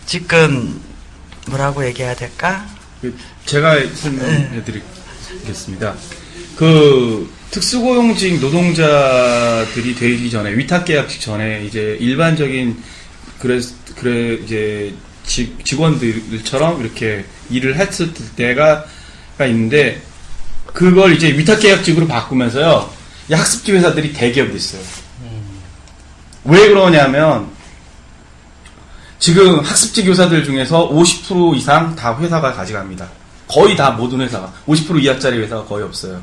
지금 뭐라고 얘기해야 될까? 제가 설명해 드리겠습니다. 그 특수고용직 노동자들이 되기 전에, 위탁계약직 전에 이제 일반적인 이제 직원들처럼 이렇게 일을 했을 때가 있는데, 그걸 이제 위탁계약직으로 바꾸면서요, 이 학습지 회사들이 대기업이 됐어요. 왜 그러냐면 지금 학습지 교사들 중에서 50% 이상 다 회사가 가져갑니다. 거의 다 모든 회사가. 50% 이하짜리 회사가 거의 없어요.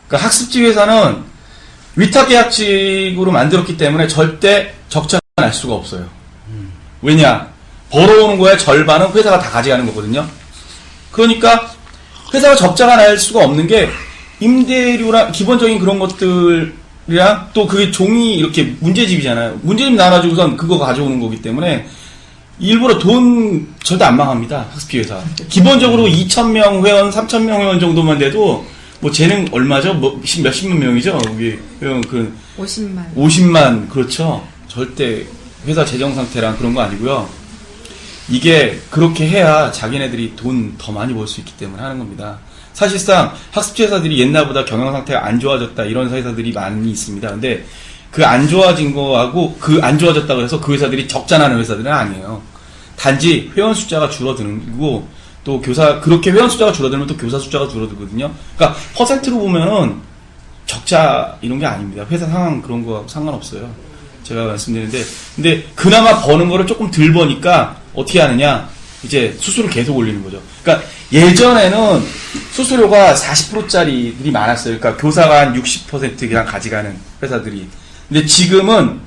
그러니까 학습지 회사는 위탁계약직으로 만들었기 때문에 절대 적자가 날 수가 없어요. 왜냐? 벌어오는 거에 절반은 회사가 다 가져가는 거거든요. 그러니까 회사가 적자가 날 수가 없는 게 임대료랑 기본적인 그런 것들이랑 또 그게 종이 이렇게 문제집이잖아요. 문제집 나눠주고선 그거 가져오는 거기 때문에 일부러 돈 절대 안 망합니다. 학습지 회사. 기본적으로 2,000명 회원, 3,000명 회원 정도만 돼도 뭐 재능 얼마죠? 뭐 몇십만 명이죠? 여기 그 50만. 50만 그렇죠. 절대 회사 재정 상태랑 그런 거 아니고요. 이게 그렇게 해야 자기네들이 돈 더 많이 벌 수 있기 때문에 하는 겁니다. 사실상 학습지 회사들이 옛날보다 경영 상태가 안 좋아졌다 이런 회사들이 많이 있습니다. 근데 그 안 좋아진 거하고 그 안 좋아졌다 그래서 그 회사들이 적자나는 회사들은 아니에요. 단지 회원 숫자가 줄어드는 거고 또 그렇게 회원 숫자가 줄어들면 또 교사 숫자가 줄어들거든요. 그러니까 퍼센트로 보면은 적자 이런 게 아닙니다. 회사 상황 그런 거하고 상관없어요. 제가 말씀드리는데 근데 그나마 버는 거를 조금 덜 버니까 어떻게 하느냐 이제 수수료를 계속 올리는 거죠. 그러니까 예전에는 수수료가 40%짜리들이 많았어요. 그러니까 교사가 한 60% 그냥 가져가는 회사들이. 근데 지금은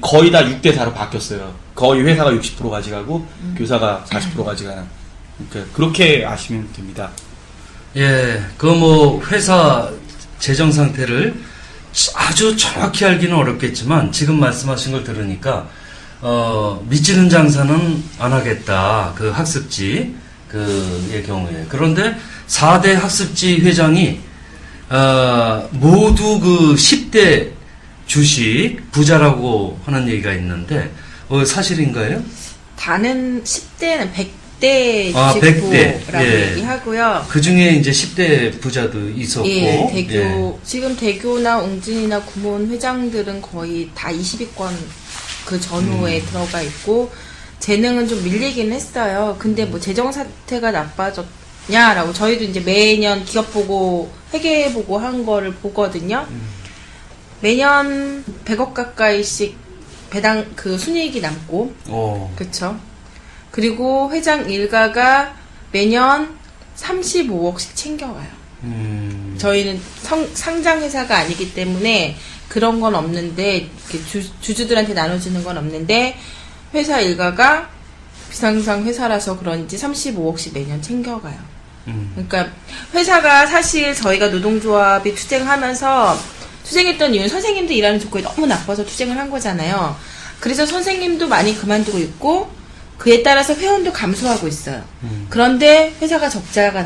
거의 다 6대4로 바뀌었어요. 거의 회사가 60% 가져가고 교사가 40% 가져가는. 그러니까 그렇게 아시면 됩니다. 예, 회사 재정 상태를 아주 정확히 알기는 어렵겠지만 지금 말씀하신 걸 들으니까 미치는 장사는 안 하겠다. 그 학습지 그의 경우에. 그런데 4대 학습지 회장이 모두 그 10대 주식 부자라고 하는 얘기가 있는데 사실인가요? 다는 10대는 100대 아, 주식부라고 100대. 예. 얘기하고요. 그 중에 이제 10대 부자도 있었고. 예, 지금 대교나 웅진이나 구몬 회장들은 거의 다 20위권 그 전후에 들어가 있고, 재능은 좀 밀리긴 했어요. 근데 뭐 재정 상태가 나빠졌냐라고 저희도 이제 매년 기업 보고 회계 보고 한 거를 보거든요. 매년 100억 가까이씩 배당 그 순이익이 남고, 그렇죠. 그리고 회장 일가가 매년 35억씩 챙겨가요. 저희는 상장 회사가 아니기 때문에 그런 건 없는데, 주주들한테 나눠주는 건 없는데, 회사 일가가 비상상 회사라서 그런지 35억씩 매년 챙겨가요. 그러니까 회사가 사실 저희가 노동조합이 투쟁하면서 투쟁했던 이유는 선생님들 일하는 조건이 너무 나빠서 투쟁을 한 거잖아요. 그래서 선생님도 많이 그만두고 있고 그에 따라서 회원도 감소하고 있어요. 그런데 회사가 적자가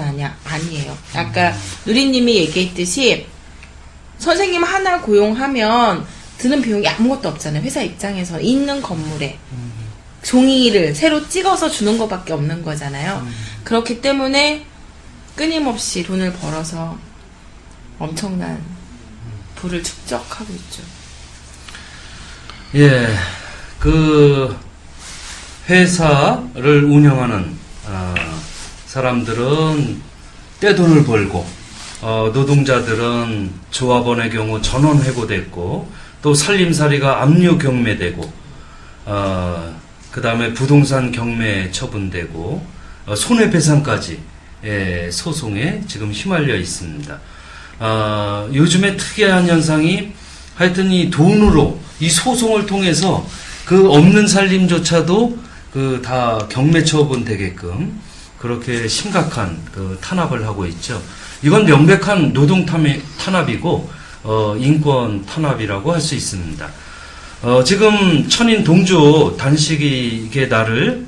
아니에요. 아까 누리님이 얘기했듯이 선생님 하나 고용하면 드는 비용이 아무것도 없잖아요. 회사 입장에서 있는 건물에 종이를 새로 찍어서 주는 것밖에 없는 거잖아요. 그렇기 때문에 끊임없이 돈을 벌어서 엄청난 부를 축적하고 있죠. 예, 그 회사를 운영하는 사람들은 떼돈을 벌고 노동자들은 조합원의 경우 전원 해고됐고 또 살림살이가 압류 경매되고 그 다음에 부동산 경매 처분되고 손해배상까지 소송에 지금 휘말려 있습니다. 요즘에 특이한 현상이 하여튼 이 돈으로 이 소송을 통해서 그 없는 살림조차도 그 다 경매 처분 되게끔 그렇게 심각한 그 탄압을 하고 있죠. 이건 명백한 노동 탄압이고 인권 탄압이라고 할 수 있습니다. 지금 천인 동조 단식의 날을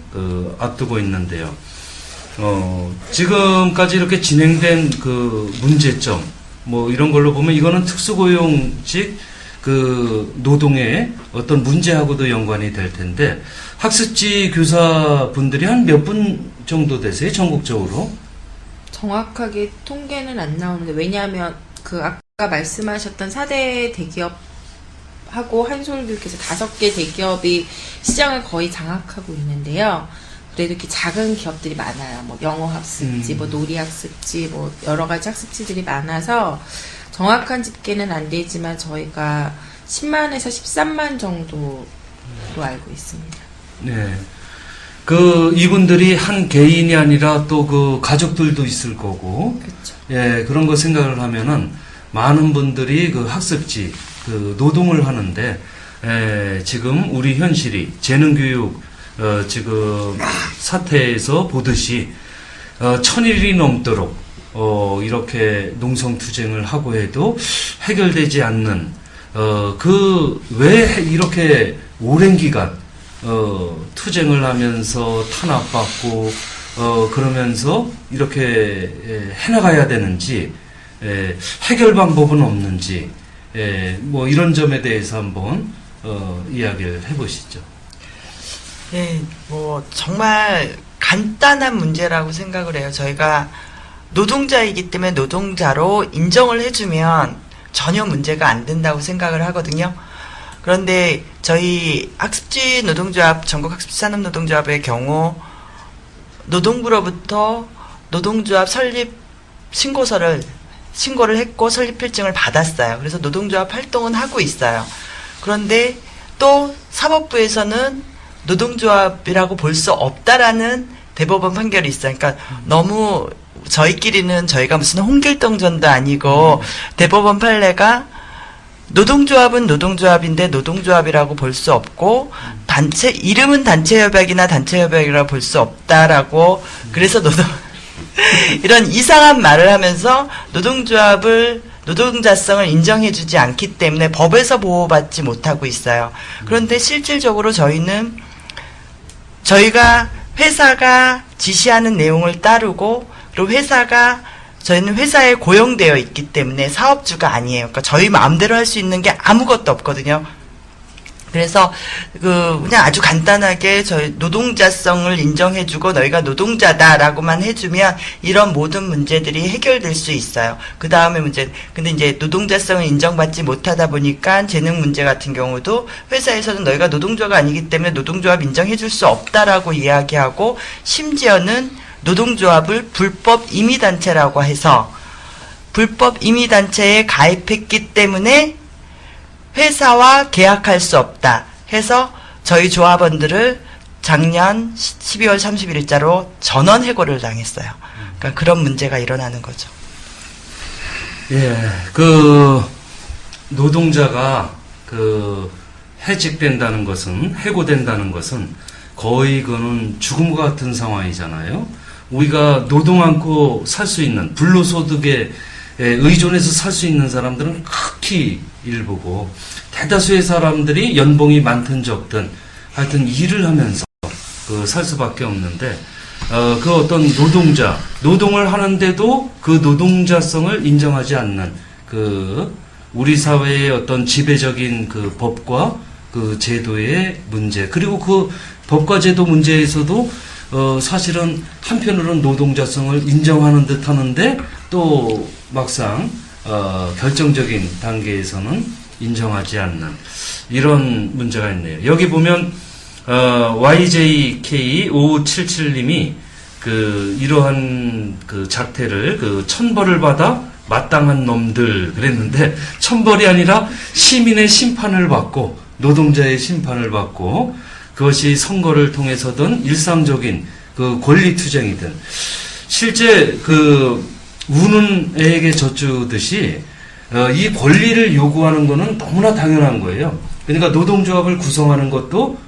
앞두고 있는데요. 지금까지 이렇게 진행된 그 문제점 뭐 이런 걸로 보면 이거는 특수고용직 그 노동의 어떤 문제하고도 연관이 될 텐데 학습지 교사분들이 한 몇 분 정도 되세요? 전국적으로? 정확하게 통계는 안 나오는데 왜냐하면 그 아까 말씀하셨던 4대 대기업하고 한솔교육에서 5개 대기업이 시장을 거의 장악하고 있는데요. 그래도 이렇게 작은 기업들이 많아요. 뭐 영어 학습지, 뭐 놀이 학습지, 뭐 여러 가지 학습지들이 많아서 정확한 집계는 안 되지만 저희가 10만에서 13만 정도로 알고 있습니다. 네. 이분들이 한 개인이 아니라 또 그 가족들도 있을 거고. 그렇죠. 예, 그런 거 생각을 하면은 많은 분들이 그 학습지, 그 노동을 하는데, 지금 우리 현실이 재능교육, 지금 사태에서 보듯이, 1000일이 넘도록, 이렇게 농성투쟁을 하고 해도 해결되지 않는, 왜 이렇게 오랜 기간, 투쟁을 하면서 탄압받고, 그러면서 이렇게 해나가야 되는지, 해결 방법은 없는지 뭐 이런 점에 대해서 한번 이야기를 해보시죠. 네, 뭐 정말 간단한 문제라고 생각을 해요. 저희가 노동자이기 때문에 노동자로 인정을 해주면 전혀 문제가 안 된다고 생각을 하거든요. 그런데 저희 학습지 노동조합, 전국 학습지 산업노동조합의 경우 노동부로부터 노동조합 설립 신고를 했고 설립 필증을 받았어요. 그래서 노동조합 활동은 하고 있어요. 그런데 또 사법부에서는 노동조합이라고 볼 수 없다라는 대법원 판결이 있어요. 그러니까 너무 저희끼리는 저희가 무슨 홍길동전도 아니고 대법원 판례가 노동조합은 노동조합인데 노동조합이라고 볼 수 없고 이름은 단체협약이나 단체협약이라고 볼 수 없다라고 그래서 이런 이상한 말을 하면서 노동자성을 인정해주지 않기 때문에 법에서 보호받지 못하고 있어요. 그런데 실질적으로 저희가 회사가 지시하는 내용을 따르고 그리고 저희는 회사에 고용되어 있기 때문에 사업주가 아니에요. 그러니까 저희 마음대로 할 수 있는 게 아무것도 없거든요. 그래서 그냥 아주 간단하게 저희 노동자성을 인정해주고 너희가 노동자다라고만 해주면 이런 모든 문제들이 해결될 수 있어요. 그 다음에 근데 이제 노동자성을 인정받지 못하다 보니까 재능 문제 같은 경우도 회사에서는 너희가 노동조가 아니기 때문에 노동조합 인정해줄 수 없다라고 이야기하고 심지어는 노동조합을 불법 임의단체라고 해서 불법 임의단체에 가입했기 때문에 회사와 계약할 수 없다 해서 저희 조합원들을 작년 12월 31일자로 전원 해고를 당했어요. 그러니까 그런 문제가 일어나는 거죠. 예, 노동자가 해직된다는 것은, 해고된다는 것은 거의 그는 죽음과 같은 상황이잖아요. 우리가 노동 않고 살 수 있는, 불로소득에 의존해서 살 수 있는 사람들은 극히 일부고, 대다수의 사람들이 연봉이 많든 적든 하여튼 일을 하면서 살 수밖에 없는데, 어떤 노동을 하는데도 그 노동자성을 인정하지 않는 우리 사회의 어떤 지배적인 법과 제도의 문제, 그리고 법과 제도 문제에서도 사실은 한편으로는 노동자성을 인정하는 듯 하는데 또 막상 결정적인 단계에서는 인정하지 않는 이런 문제가 있네요. 여기 보면 YJK5577님이 이러한 작태를 천벌을 받아 마땅한 놈들 그랬는데, 천벌이 아니라 시민의 심판을 받고 노동자의 심판을 받고, 그것이 선거를 통해서든 일상적인 권리 투쟁이든, 실제 우는 애에게 젖주듯이 이 권리를 요구하는 것은 너무나 당연한 거예요. 그러니까 노동조합을 구성하는 것도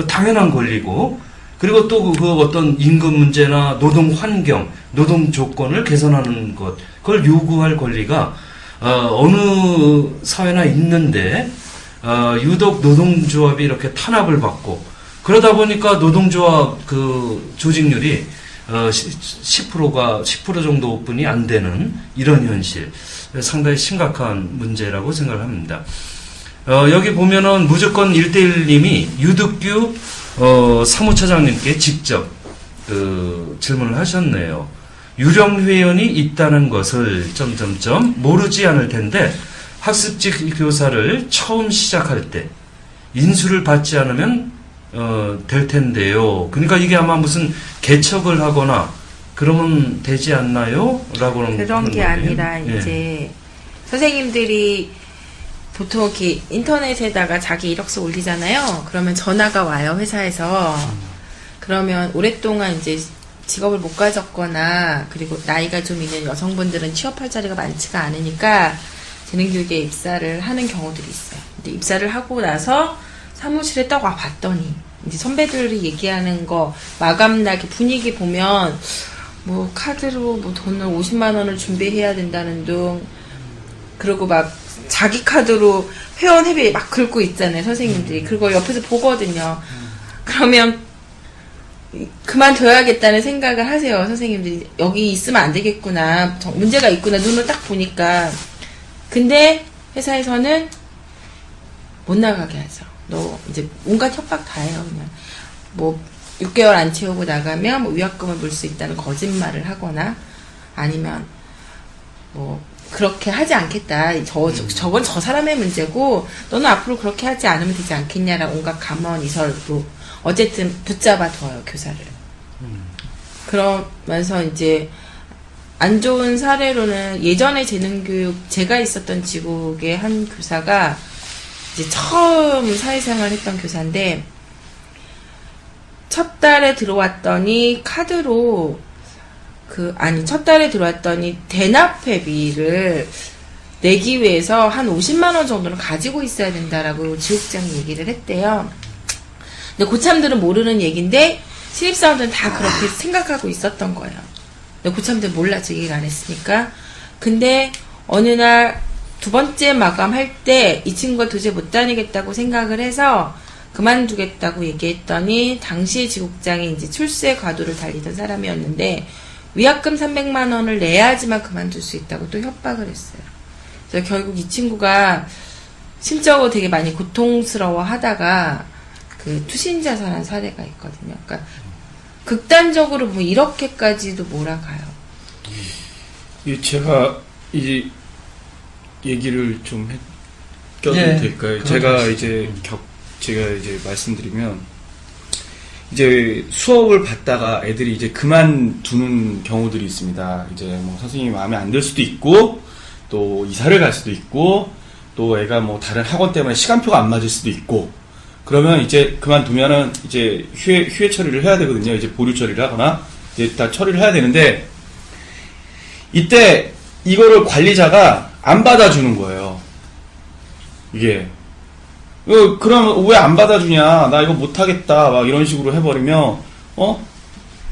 당연한 권리고, 그리고 또 어떤 임금 문제나 노동 환경, 노동 조건을 개선하는 것, 그걸 요구할 권리가 어느 사회나 있는데, 유독 노동조합이 이렇게 탄압을 받고, 그러다 보니까 노동조합 조직률이 10% 정도뿐이 안 되는 이런 현실, 상당히 심각한 문제라고 생각을 합니다. 여기 보면은 무조건 1대1님이 유득규 사무처장님께 직접 질문을 하셨네요. 유령 회원이 있다는 것을 모르지 않을 텐데, 학습지 교사를 처음 시작할 때 인수를 받지 않으면 될 텐데요. 그러니까 이게 아마 무슨 개척을 하거나 그러면 되지 않나요? 라고 그런 게 아니라 이제 선생님들이 보통 이렇게 인터넷에다가 자기 이력서 올리잖아요. 그러면 전화가 와요, 회사에서. 그러면 오랫동안 이제 직업을 못 가졌거나, 그리고 나이가 좀 있는 여성분들은 취업할 자리가 많지가 않으니까 재능교육에 입사를 하는 경우들이 있어요. 근데 입사를 하고 나서 사무실에 딱 와 봤더니 이제 선배들이 얘기하는 거 마감날 분위기 보면 카드로 돈을 50만 원을 준비해야 된다는 둥, 그리고 막 자기 카드로 회원 회비 막 긁고 있잖아요, 선생님들이. 그거 옆에서 보거든요. 그러면 그만둬야겠다는 생각을 하세요, 선생님들이. 여기 있으면 안 되겠구나. 문제가 있구나. 눈을 딱 보니까. 근데 회사에서는 못 나가게 하죠. 너 이제 온갖 협박 다 해요, 그냥. 뭐 6개월 안 채우고 나가면 뭐 위약금을 물 수 있다는 거짓말을 하거나 아니면 뭐 그렇게 하지 않겠다. 저건 저 사람의 문제고 너는 앞으로 그렇게 하지 않으면 되지 않겠냐라고 온갖 감언 이설로 어쨌든 붙잡아 둬요, 교사를. 그러면서 이제 안 좋은 사례로는 예전에 재능교육 제가 있었던 지국의 한 교사가 이제 처음 사회생활을 했던 교사인데 첫 달에 들어왔더니 카드로 첫 달에 들어왔더니 대납회비를 내기 위해서 한 50만 원 정도는 가지고 있어야 된다라고 지국장이 얘기를 했대요. 근데 고참들은 모르는 얘기인데 신입사원들은 다 그렇게 생각하고 있었던 거예요. 근데 고참들은 몰랐죠. 얘기를 안 했으니까. 근데 어느 날 두 번째 마감할 때 이 친구가 도저히 못 다니겠다고 생각을 해서 그만두겠다고 얘기했더니 당시 지국장이 이제 출세 과도를 달리던 사람이었는데 위약금 300만 원을 내야지만 그만둘 수 있다고 또 협박을 했어요. 그래서 결국 이 친구가 심적으로 되게 많이 고통스러워 하다가 투신자살한 사례가 있거든요. 그러니까 극단적으로 뭐 이렇게까지도 몰아가요. 제가 이제 얘기를 좀 껴도 네, 될까요? 제가 이제 말씀드리면 이제 수업을 받다가 애들이 이제 그만두는 경우들이 있습니다. 이제 뭐 선생님이 마음에 안 들 수도 있고 또 이사를 갈 수도 있고 또 애가 뭐 다른 학원 때문에 시간표가 안 맞을 수도 있고 그러면 이제 그만두면은 이제 휴회 처리를 해야 되거든요. 이제 보류 처리를 하거나 이제 다 처리를 해야 되는데 이때 이거를 관리자가 안 받아주는 거예요. 이게 그러면 왜 안 받아주냐? 나 이거 못하겠다. 막 이런 식으로 해버리면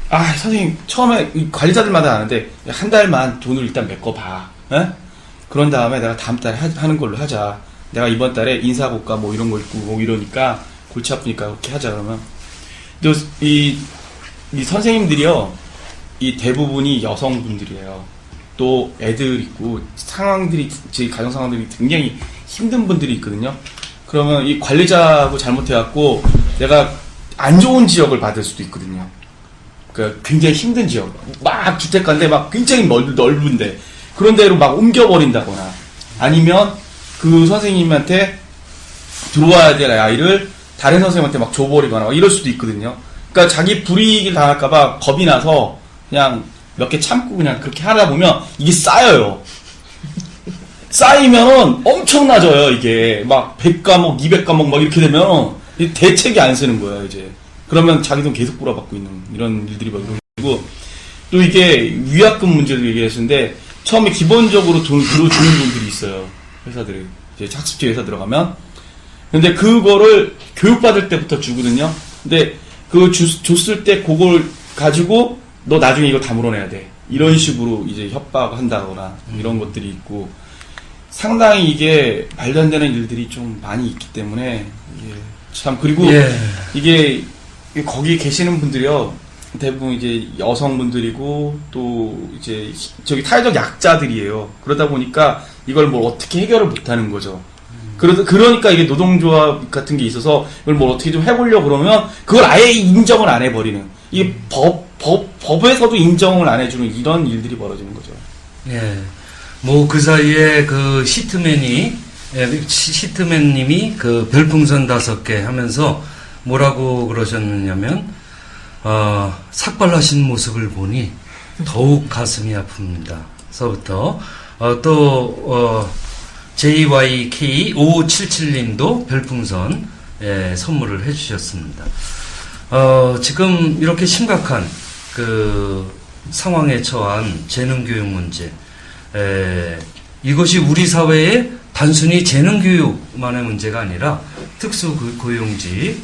선생님 처음에 관리자들마다 아는데 한 달만 돈을 일단 메꿔봐. 그런 다음에 내가 다음 달에 하는 걸로 하자. 내가 이번 달에 인사고과 뭐 이런 거 있고 뭐 이러니까 골치 아프니까 그렇게 하자. 그러면 이 선생님들이요, 이 대부분이 여성분들이에요. 또 애들 있고 제 가정 상황들이 굉장히 힘든 분들이 있거든요. 그러면 이 관리자하고 잘못해갖고 내가 안 좋은 지역을 받을 수도 있거든요. 그러니까 굉장히 힘든 지역, 막 주택가인데 막 굉장히 넓은데 그런 데로 막 옮겨버린다거나 아니면 그 선생님한테 들어와야 될 아이를 다른 선생님한테 막 줘버리거나 막 이럴 수도 있거든요. 그러니까 자기 불이익을 당할까봐 겁이 나서 그냥 몇 개 참고 그냥 그렇게 하다 보면 이게 쌓여요. 쌓이면은 엄청나져요, 이게. 막 100과목, 200과목 막 이렇게 되면 대책이 안 쓰는 거예요, 이제. 그러면 자기 돈 계속 꼬라박고 있는 이런 일들이 벌어지고 또 이게 위약금 문제도 얘기하시는데 처음에 기본적으로 돈을 들어주는 분들이 있어요. 회사들이. 이제 학습지 회사 들어가면. 근데 그거를 교육받을 때부터 주거든요. 근데 줬을 때 그걸 가지고 너 나중에 이거 다 물어내야 돼. 이런 식으로 이제 협박한다거나 이런 것들이 있고 상당히 이게 말도 안 되는 일들이 좀 많이 있기 때문에 참 그리고 이게 거기 계시는 분들이요 대부분 이제 여성분들이고 또 이제 저기 사회적 약자들이에요. 그러다 보니까 이걸 뭘 어떻게 해결을 못하는 거죠. 그러니까 이게 노동조합 같은 게 있어서 이걸 뭘 어떻게 좀 해보려고 그러면 그걸 아예 인정을 안 해버리는 이게 법에서도 인정을 안 해주는 이런 일들이 벌어지는 거죠. 뭐 그 사이에 그 시트맨님이 그 별풍선 5개 하면서 뭐라고 그러셨냐면 삭발하신 모습을 보니 더욱 가슴이 아픕니다. 서부터 또 JYK5577님도 별풍선 선물을 해주셨습니다. 지금 이렇게 심각한 그 상황에 처한 재능교육 문제, 이것이 우리 사회의 단순히 재능교육만의 문제가 아니라 특수고용직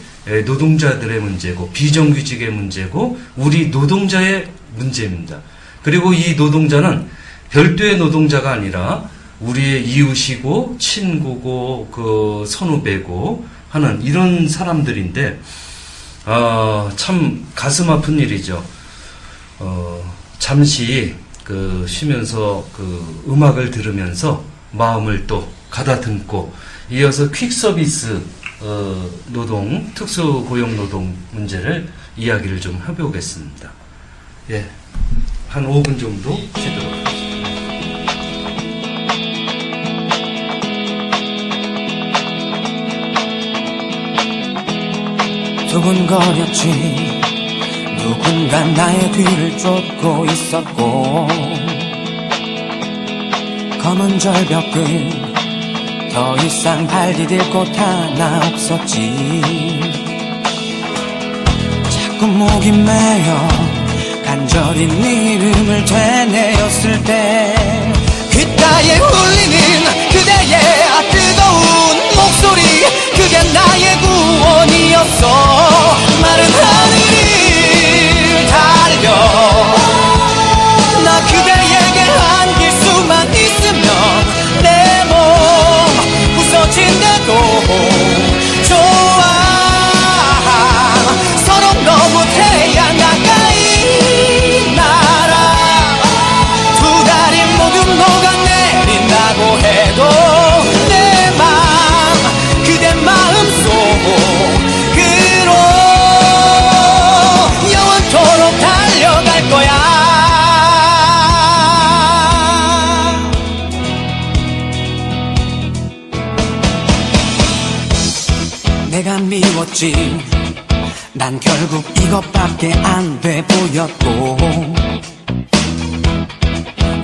노동자들의 문제고 비정규직의 문제고 우리 노동자의 문제입니다. 그리고 이 노동자는 별도의 노동자가 아니라 우리의 이웃이고 친구고 그 선후배고 하는 이런 사람들인데 참 가슴 아픈 일이죠. 잠시 쉬면서 음악을 들으면서 마음을 또 가다듬고 이어서 퀵 서비스 노동, 특수 고용 노동 문제를 이야기를 좀 해보겠습니다. 예, 한 5분 정도 쉬도록 하겠습니다. 두근거렸지. 누군가 나의 뒤를 쫓고 있었고, 검은 절벽 끝 더 이상 발 디딜 곳 하나 없었지. 자꾸 목이 메여 간절히 네 이름을 되뇌었을 때 귓가에 울리는 그대의 뜨거운 목소리, 그게 나의 구원이었어. 마른 하늘을 달려 나 그대에게 안길 수만 있으면 내 몸 부서진대도 좋아. 서로 너무 태양 가까이 날아 두 다리 모두 녹아내린다고 해도 내 맘 그대 마음속으로 영원토록 달려갈 거야. 내가 미웠지. 난 결국 이것밖에 안 돼 보였고,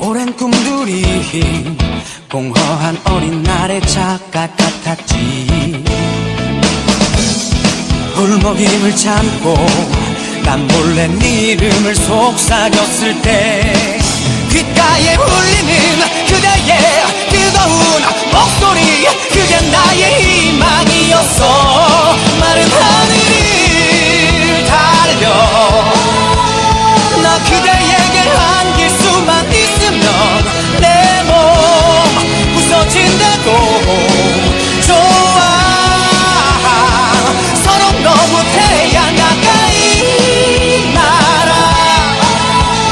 오랜 꿈들이 공허한 어린 날의 착각 같았지. 울먹임을 참고 난 몰래 네 이름을 속삭였을 때 귓가에 울리는 그대의 뜨거운 목소리, 그게 나의 희망이었어. 마른 하늘을 달려 나 그대에게 안길 수만 있으면 내 몸 부서진대도 좋아. 서로 너무 태양 가까이 날아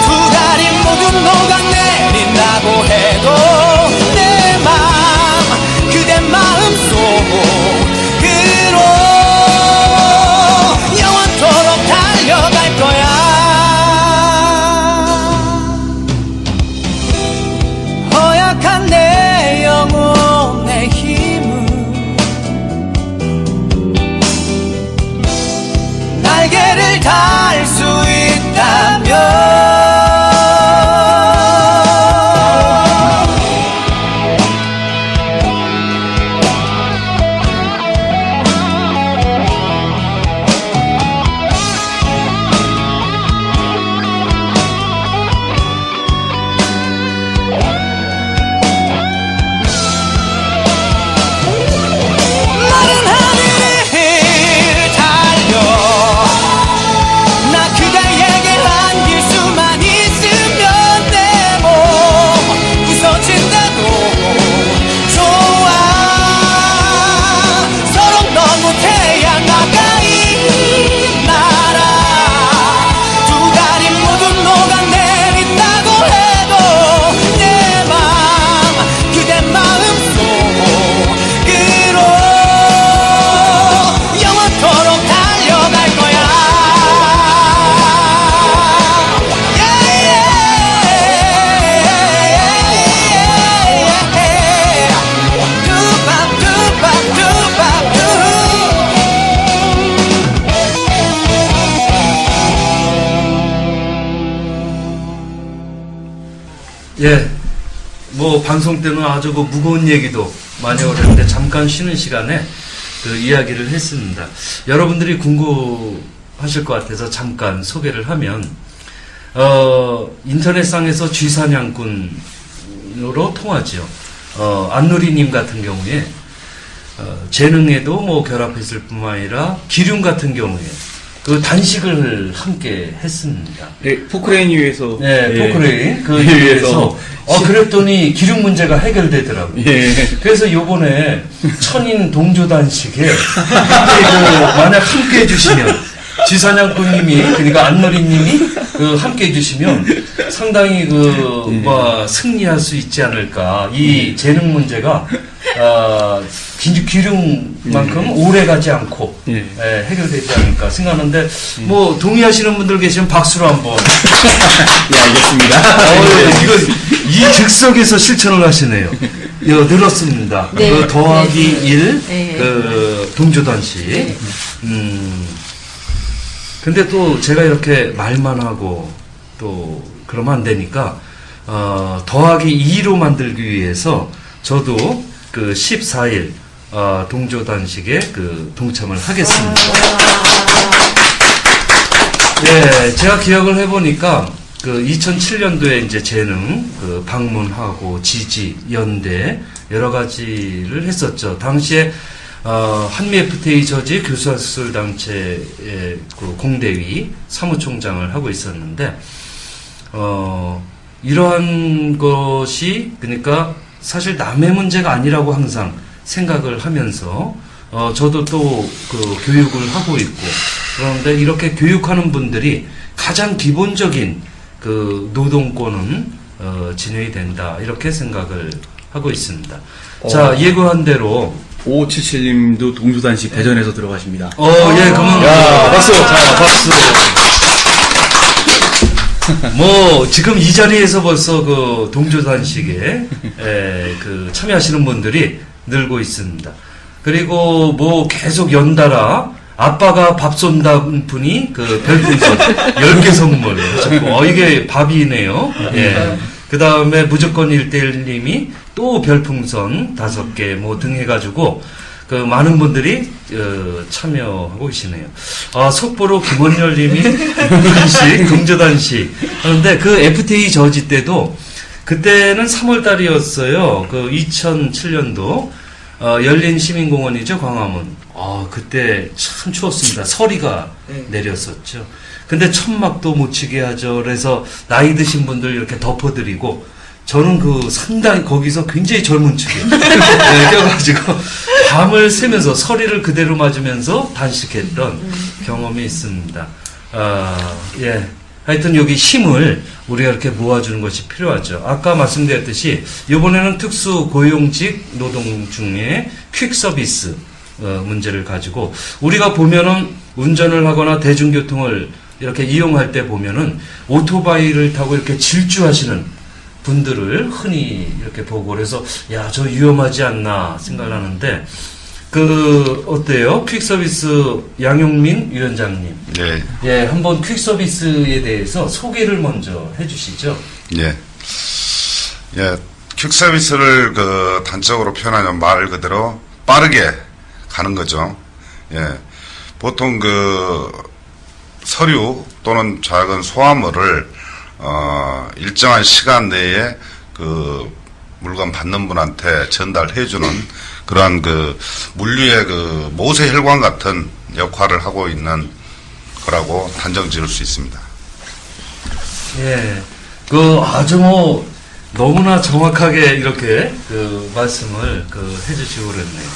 두 다리 모두 녹아내린다고 해도 내 맘 그대 마음속으로 영원토록 달려갈 거야. 허약한 내 영혼의 힘은 날개를 달 수 있다면 마른 하늘을 달려 나 그대에게 안길 수만 있으면 내 몸 부서진대도 좋아. 서로 너무 태양 가까이 날아 두 다리 모두 녹아내린다고 해도 내 맘 그대 마음속으로 영원토록 달려갈 거야. 예, 방송 때는 아주 무거운 얘기도 많이 오랬는데 잠깐 쉬는 시간에 이야기를 했습니다. 여러분들이 궁금하실 것 같아서 잠깐 소개를 하면, 인터넷상에서 쥐사냥꾼으로 통하죠. 안누리님 같은 경우에, 재능에도 결합했을 뿐만 아니라 기륭 같은 경우에 단식을 함께 했습니다. 네, 포크레인 위에서. 네, 포크레인 그 위에서. 위에서 그랬더니 기름 문제가 해결되더라고요. 예. 그래서 요번에 천인 동조 단식에 만약 함께 해주시면 지사냥꾼님이, 그러니까 안노리님이 함께 해주시면 상당히 승리할 수 있지 않을까. 이 재능 문제가, 기lum만큼 오래 가지 않고, 해결되지 않을까 생각하는데, 동의하시는 분들 계시면 박수로 한번. 예, 알겠습니다. 이거, 이 즉석에서 실천을 하시네요. 늘었습니다. 네. 더하기 네. 1, 네. 동조단식. 네. 근데 또 제가 이렇게 말만 하고 또 그러면 안 되니까, 더하기 2로 만들기 위해서 저도 14일, 동조단식에 동참을 하겠습니다. 예, 제가 기억을 해보니까, 2007년도에 이제 재능, 방문하고 지지, 연대, 여러 가지를 했었죠. 당시에, 한미 FTA 저지 교수학술단체의 공대위 사무총장을 하고 있었는데, 이러한 것이, 그러니까 사실 남의 문제가 아니라고 항상 생각을 하면서, 저도 또 교육을 하고 있고, 그런데 이렇게 교육하는 분들이 가장 기본적인 노동권은 진행이 된다, 이렇게 생각을 하고 있습니다. 자, 예고한 대로 5577님도 동조단식 대전에서 들어가십니다. 예, 그러면 박수! 자, 박수. 지금 이 자리에서 벌써 동조단식에 참여하시는 분들이 늘고 있습니다. 그리고 계속 연달아 아빠가 밥 쏜다는 분이 별풍선 10개 선물 하셨고, 이게 밥이네요. 예. 그 다음에 무조건 1대1님이 또 별풍선 5개 등 해가지고, 많은 분들이, 참여하고 계시네요. 속보로 김원열님이 단식, 동조단식 하는데, FTA 저지 때도, 그때는 3월달이었어요. 2007년도, 열린 시민공원이죠, 광화문. 그때 참 추웠습니다. 서리가 내렸었죠. 근데 천막도 못 치게 하죠. 그래서 나이 드신 분들 이렇게 덮어드리고, 저는 상당히 거기서 굉장히 젊은 축에 껴가지고 밤을 새면서 서리를 그대로 맞으면서 단식했던 경험이 있습니다. 예. 하여튼 여기 힘을 우리가 이렇게 모아주는 것이 필요하죠. 아까 말씀드렸듯이 이번에는 특수 고용직 노동 중에 퀵 서비스 문제를 가지고, 우리가 보면은 운전을 하거나 대중교통을 이렇게 이용할 때 보면은 오토바이를 타고 이렇게 질주하시는 분들을 흔히 이렇게 보고, 그래서 저 위험하지 않나 생각을 하는데, 어때요? 퀵 서비스 양용민 위원장님. 네. 예, 한번 퀵 서비스에 대해서 소개를 먼저 해주시죠. 예. 예. 퀵 서비스를 단적으로 표현하면 말 그대로 빠르게 가는 거죠. 예. 보통 서류 또는 작은 소화물을 일정한 시간 내에 물건 받는 분한테 전달해주는 그러한 물류의 모세혈관 같은 역할을 하고 있는 거라고 단정 지을 수 있습니다. 예. 아주 너무나 정확하게 이렇게 말씀을 해주시고 그랬네요.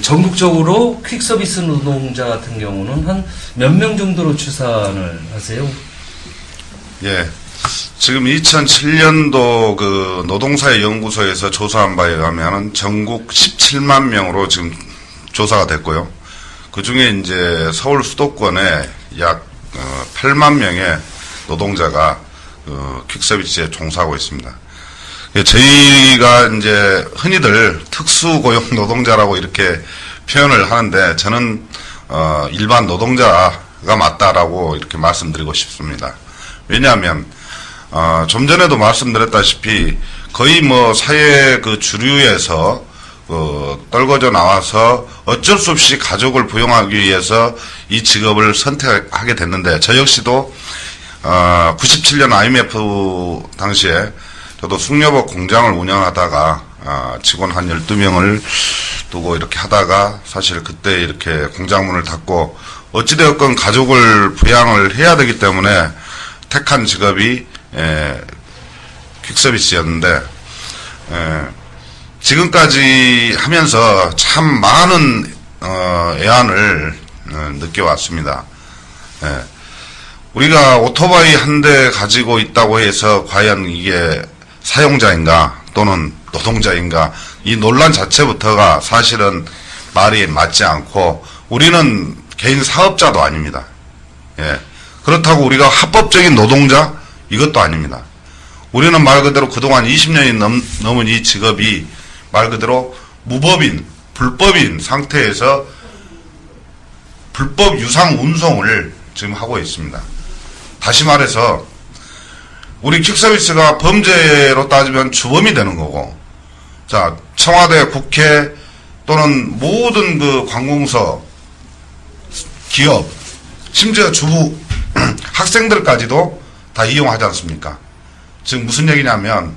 전국적으로 퀵 서비스 노동자 같은 경우는 한 몇 명 정도로 추산을 하세요? 예. 지금 2007년도 노동사회 연구소에서 조사한 바에 의하면 전국 17만 명으로 지금 조사가 됐고요. 그 중에 이제 서울 수도권에 약 8만 명의 노동자가 퀵 서비스에 종사하고 있습니다. 저희가 이제 흔히들 특수고용 노동자라고 이렇게 표현을 하는데, 저는 일반 노동자가 맞다라고 이렇게 말씀드리고 싶습니다. 왜냐하면 좀 전에도 말씀드렸다시피 거의 사회 주류에서 떨궈져 나와서 어쩔 수 없이 가족을 부양하기 위해서 이 직업을 선택하게 됐는데, 저 역시도 97년 IMF 당시에 저도 숙녀복 공장을 운영하다가 직원 한 12명을 두고 이렇게 하다가, 사실 그때 이렇게 공장문을 닫고 어찌되었건 가족을 부양을 해야 되기 때문에 택한 직업이 퀵서비스였는데, 지금까지 하면서 참 많은 애안을 느껴왔습니다. 예. 우리가 오토바이 한 대 가지고 있다고 해서 과연 이게 사용자인가 또는 노동자인가 이 논란 자체부터가 사실은 말이 맞지 않고 우리는 개인 사업자도 아닙니다. 예. 그렇다고 우리가 합법적인 노동자 이것도 아닙니다. 우리는 말 그대로 그동안 20년이 넘은 이 직업이 말 그대로 무법인, 불법인 상태에서 불법 유상 운송을 지금 하고 있습니다. 다시 말해서 우리 퀵서비스가 범죄로 따지면 주범이 되는 거고, 자, 청와대, 국회 또는 모든 그 관공서, 기업, 심지어 주부, 학생들까지도 다 이용하지 않습니까? 즉 무슨 얘기냐면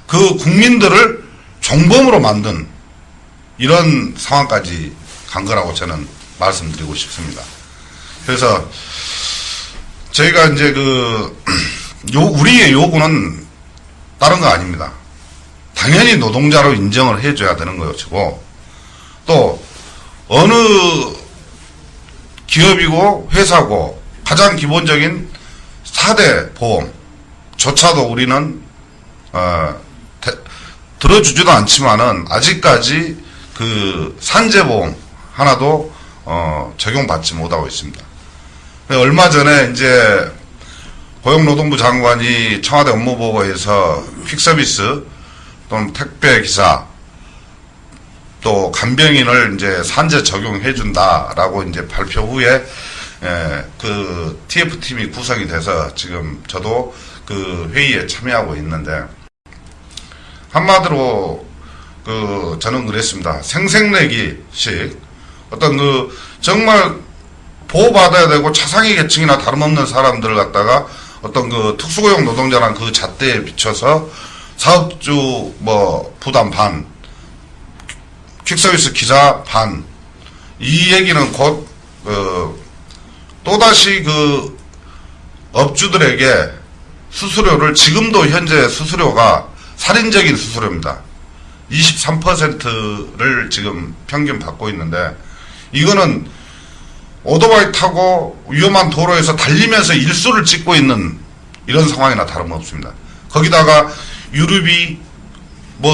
그 국민들을 종범으로 만든 이런 상황까지 간 거라고 저는 말씀드리고 싶습니다. 그래서 저희가 이제 우리의 요구는 다른 거 아닙니다. 당연히 노동자로 인정을 해줘야 되는 것이고, 또 어느 기업이고 회사고 가장 기본적인 4대 보험조차도 우리는 들어주지도 않지만은 아직까지 그 산재보험 하나도 적용받지 못하고 있습니다. 얼마 전에 이제 고용노동부 장관이 청와대 업무보고에서 퀵서비스 또는 택배기사 또 간병인을 이제 산재 적용해 준다라고 이제 발표 후에 그 TF팀이 구성이 돼서 지금 저도 그 회의에 참여하고 있는데, 한마디로 저는 그랬습니다. 생색내기식 어떤 정말 보호받아야 되고 차상위 계층이나 다름없는 사람들을 갖다가 어떤 특수고용 노동자란 그 잣대에 비춰서 사업주 부담 반, 퀵서비스 기사 반, 이 얘기는 곧 또다시 업주들에게 수수료를, 지금도 현재 수수료가 살인적인 수수료입니다. 23%를 지금 평균 받고 있는데, 이거는 오토바이 타고 위험한 도로에서 달리면서 일수를 찍고 있는 이런 상황이나 다름없습니다. 거기다가 유류비,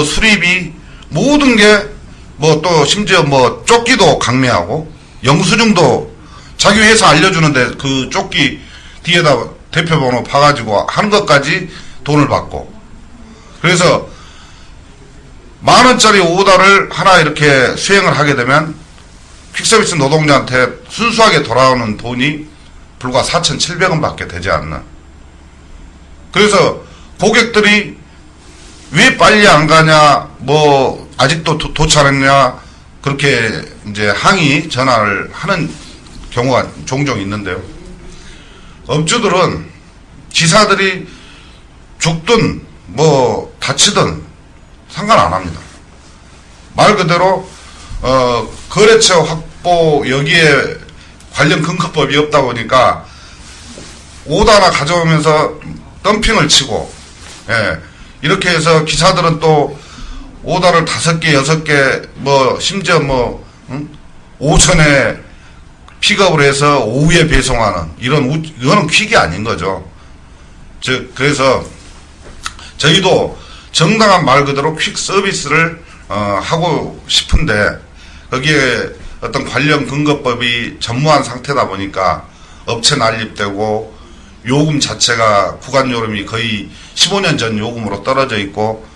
수리비, 모든 게 또 심지어 조끼도 강매하고 영수증도 자기 회사 알려주는데 그 조끼 뒤에다 대표번호 봐가지고 하는 것까지 돈을 받고, 그래서 10,000원짜리 오더를 하나 이렇게 수행을 하게 되면 퀵서비스 노동자한테 순수하게 돌아오는 돈이 불과 4,700원 밖에 되지 않는. 그래서 고객들이 왜 빨리 안 가냐, 아직도 도착했냐, 그렇게 이제 항의 전화를 하는 경우가 종종 있는데요. 업주들은 기사들이 죽든 다치든 상관 안 합니다. 말 그대로 거래처 확보, 여기에 관련 근거법이 없다 보니까 오다 하나 가져오면서 덤핑을 치고, 이렇게 해서 기사들은 또 오다를 5개, 6개, 심지어 오전에 픽업을 해서 오후에 배송하는 이거는 퀵이 아닌 거죠. 그래서 저희도 정당한 말 그대로 퀵 서비스를 하고 싶은데, 거기에 어떤 관련 근거법이 전무한 상태다 보니까 업체 난립되고 요금 자체가 구간 요금이 거의 15년 전 요금으로 떨어져 있고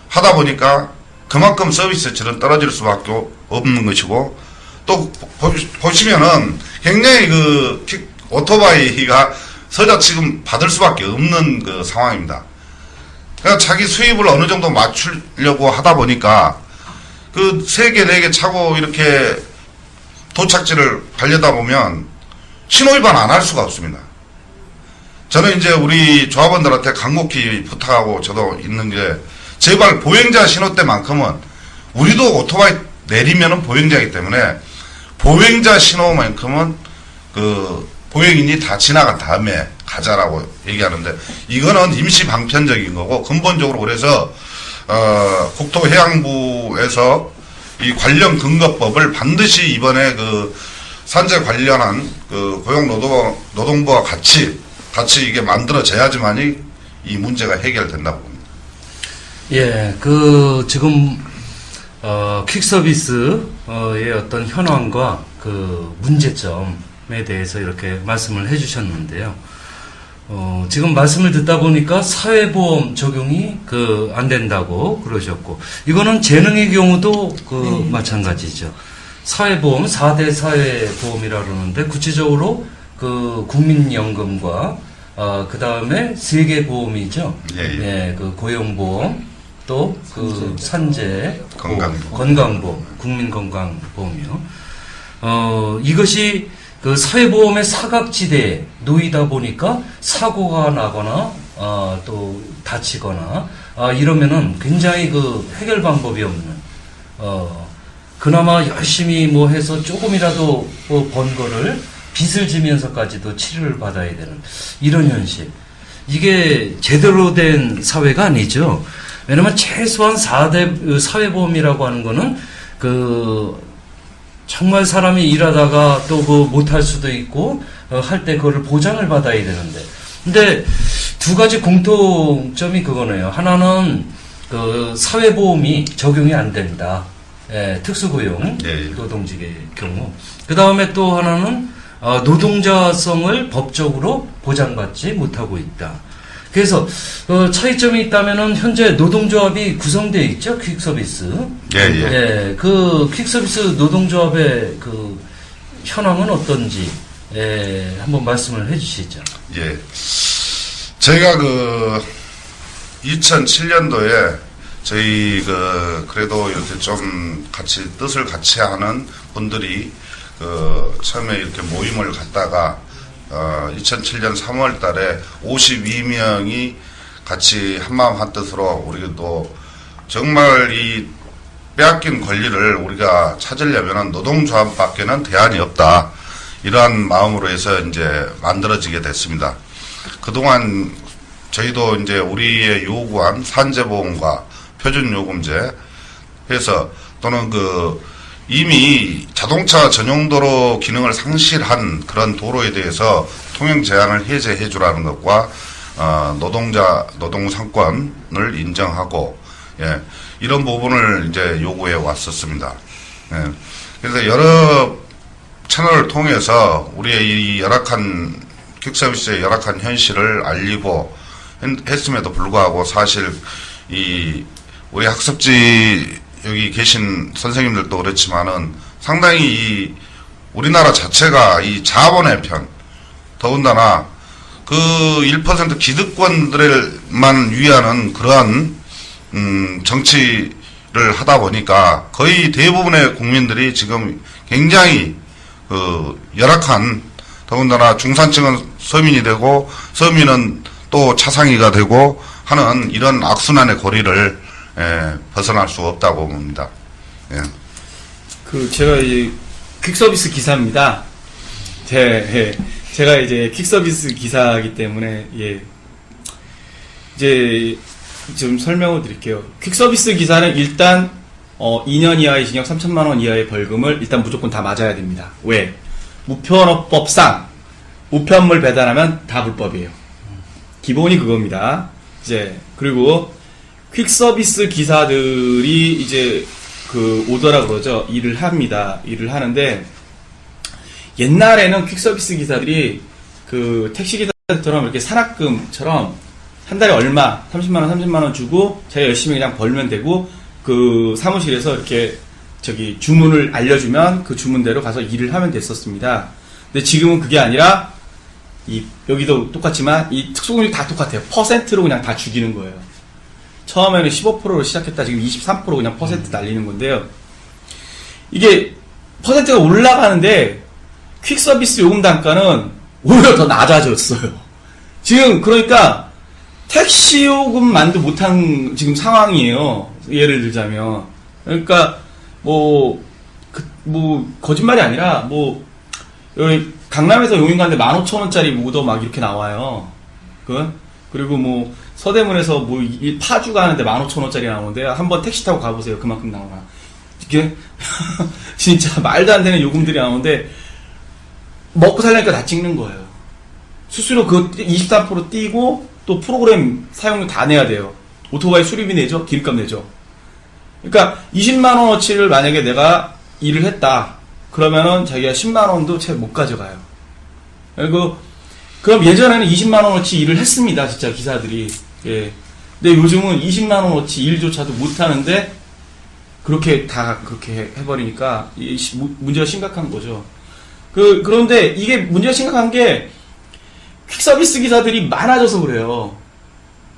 하다 보니까 그만큼 서비스 질은 떨어질 수밖에 없는 것이고, 또 보시면은 굉장히 오토바이가 서자 지금 받을 수밖에 없는 상황입니다. 그러니까 자기 수입을 어느 정도 맞추려고 하다 보니까 3개, 4개 차고 이렇게 도착지를 가려다 보면 신호위반 안 할 수가 없습니다. 저는 이제 우리 조합원들한테 간곡히 부탁하고 저도 있는 게, 제발 보행자 신호 때만큼은, 우리도 오토바이 내리면은 보행자이기 때문에 보행자 신호만큼은 보행인이 다 지나간 다음에 가자라고 얘기하는데, 이거는 임시 방편적인 거고, 근본적으로 그래서 국토해양부에서 이 관련 근거법을 반드시 이번에 산재 관련한 그 고용노동부와 같이 이게 만들어져야지만이 이 문제가 해결된다고 봅니다. 예, 지금, 퀵서비스의 어떤 현황과 그 문제점에 대해서 이렇게 말씀을 해주셨는데요. 지금 말씀을 듣다 보니까 사회보험 적용이 안 된다고 그러셨고, 이거는 재능의 경우도 마찬가지죠. 사회보험, 4대 사회보험이라 그러는데, 구체적으로 국민연금과, 그 다음에 3개 보험이죠. 예, 고용보험, 또 산재, 건강보험, 국민건강보험이요. 이것이 사회보험의 사각지대에 놓이다 보니까 사고가 나거나, 또 다치거나, 이러면은 굉장히 해결 방법이 없는, 그나마 열심히 해서 조금이라도 번 거를 빚을 지면서까지도 치료를 받아야 되는 이런 현실. 이게 제대로 된 사회가 아니죠. 왜냐면 최소한 4대 사회보험이라고 하는 거는 정말 사람이 일하다가 또 못할 수도 있고 할 때 그거를 보장을 받아야 되는데, 근데 두 가지 공통점이 그거네요. 하나는 사회보험이 적용이 안 된다. 예, 특수고용 노동직의 경우. 그 다음에 또 하나는 노동자성을 법적으로 보장받지 못하고 있다. 그래서 차이점이 있다면은 현재 노동조합이 구성되어 있죠. 퀵서비스. 예, 퀵서비스 노동조합의 현황은 어떤지 한번 말씀을 해주시죠. 예, 저희가 2007년도에 저희 그래도 이렇게 좀 뜻을 같이 하는 분들이 처음에 이렇게 모임을 갖다가 2007년 3월 달에 52명이 같이 한마음 한뜻으로 우리도 정말 이 빼앗긴 권리를 우리가 찾으려면 노동조합밖에는 대안이 없다. 이러한 마음으로 해서 이제 만들어지게 됐습니다. 그동안 저희도 이제 우리의 요구한 산재보험과 표준요금제 해서 또는 이미 자동차 전용도로 기능을 상실한 그런 도로에 대해서 통행 제한을 해제해 주라는 것과 노동 상권을 인정하고 이런 부분을 이제 요구해 왔었습니다. 그래서 여러 채널을 통해서 우리의 이 열악한 퀵서비스의 열악한 현실을 알리고 했음에도 불구하고 사실 우리 학습지 여기 계신 선생님들도 그렇지만은 상당히 우리나라 자체가 이 자본의 편, 더군다나 1% 기득권들만 위하는 그러한 정치를 하다 보니까 거의 대부분의 국민들이 지금 굉장히 열악한, 더군다나 중산층은 서민이 되고 서민은 또 차상위가 되고 하는 이런 악순환의 고리를 벗어날 수 없다고 봅니다. 예. 제가 이제 퀵서비스 기사입니다. 제가 이제 퀵서비스 기사이기 때문에 이제 좀 설명을 드릴게요. 퀵서비스 기사는 일단 2년 이하의 징역 3천만 원 이하의 벌금을 일단 무조건 다 맞아야 됩니다. 왜? 무편업법상 우편물 배달하면 다 불법이에요. 기본이 그겁니다. 그리고 퀵서비스 기사들이 이제 오더라 그러죠. 일을 합니다. 일을 하는데, 옛날에는 퀵서비스 기사들이 택시 기사들처럼 이렇게 산학금처럼 한 달에 얼마, 30만원, 30만원 주고 자기가 열심히 그냥 벌면 되고, 사무실에서 이렇게 주문을 알려주면 그 주문대로 가서 일을 하면 됐었습니다. 근데 지금은 그게 아니라, 여기도 똑같지만 이 특수고용이 다 똑같아요. 퍼센트로 그냥 다 죽이는 거예요. 처음에는 15%로 시작했다 지금 23% 그냥 퍼센트 날리는 건데요. 이게 퍼센트가 올라가는데 퀵서비스 요금 단가는 오히려 더 낮아졌어요. 지금 그러니까 택시 요금만도 못한 지금 상황이에요. 예를 들자면 그러니까 거짓말이 아니라 여기 강남에서 용인 가는데 15,000원짜리 모더 막 이렇게 나와요. 그리고 서대문에서 파주 가는데 15,000원짜리 나오는데 한번 택시 타고 가보세요. 그만큼 나오나. 이게 진짜 말도 안 되는 요금들이 나오는데 먹고 살려니까 다 찍는 거예요. 수수료 그 23% 띄고 또 프로그램 사용료 다 내야 돼요. 오토바이 수리비 내죠? 기름값 내죠? 그러니까 20만원어치를 만약에 내가 일을 했다. 그러면은 자기가 10만원도 채 못 가져가요. 그리고 그럼 예전에는 20만원어치 일을 했습니다. 진짜 기사들이. 예. 근데 요즘은 20만원어치 일조차도 못 하는데 그렇게 다 그렇게 해버리니까 문제가 심각한 거죠. 그런데 이게 문제가 심각한 게 퀵 서비스 기사들이 많아져서 그래요.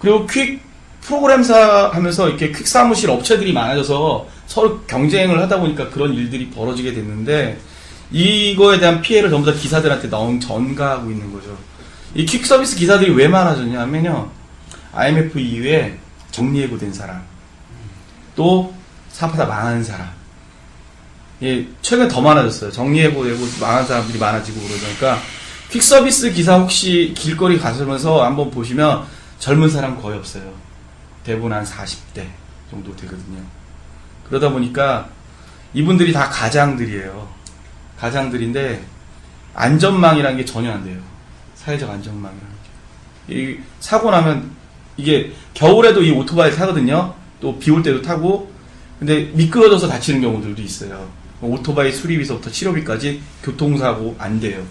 그리고 퀵 프로그램사 하면서 이렇게 퀵 사무실 업체들이 많아져서 서로 경쟁을 하다 보니까 그런 일들이 벌어지게 됐는데 이거에 대한 피해를 전부 다 기사들한테 너무 전가하고 있는 거죠. 이 퀵 서비스 기사들이 왜 많아졌냐 하면요. IMF 이후에 정리해고된 사람, 또 사업하다 망한 사람. 예, 최근에 더 많아졌어요. 정리해고되고 망한 사람들이 많아지고 그러니까 퀵 서비스 기사 혹시 길거리 가시면서 한번 보시면 젊은 사람 거의 없어요. 대부분 한 40대 정도 되거든요. 그러다 보니까 이분들이 다 가장들이에요. 가장들인데 안전망이라는 게 전혀 안 돼요. 사회적 안전망이라는 게. 이 사고 나면 이게 겨울에도 이 오토바이 타거든요. 또 비 올 때도 타고. 근데 미끄러져서 다치는 경우들도 있어요. 오토바이 수리비서부터 치료비까지 교통사고 안 돼요.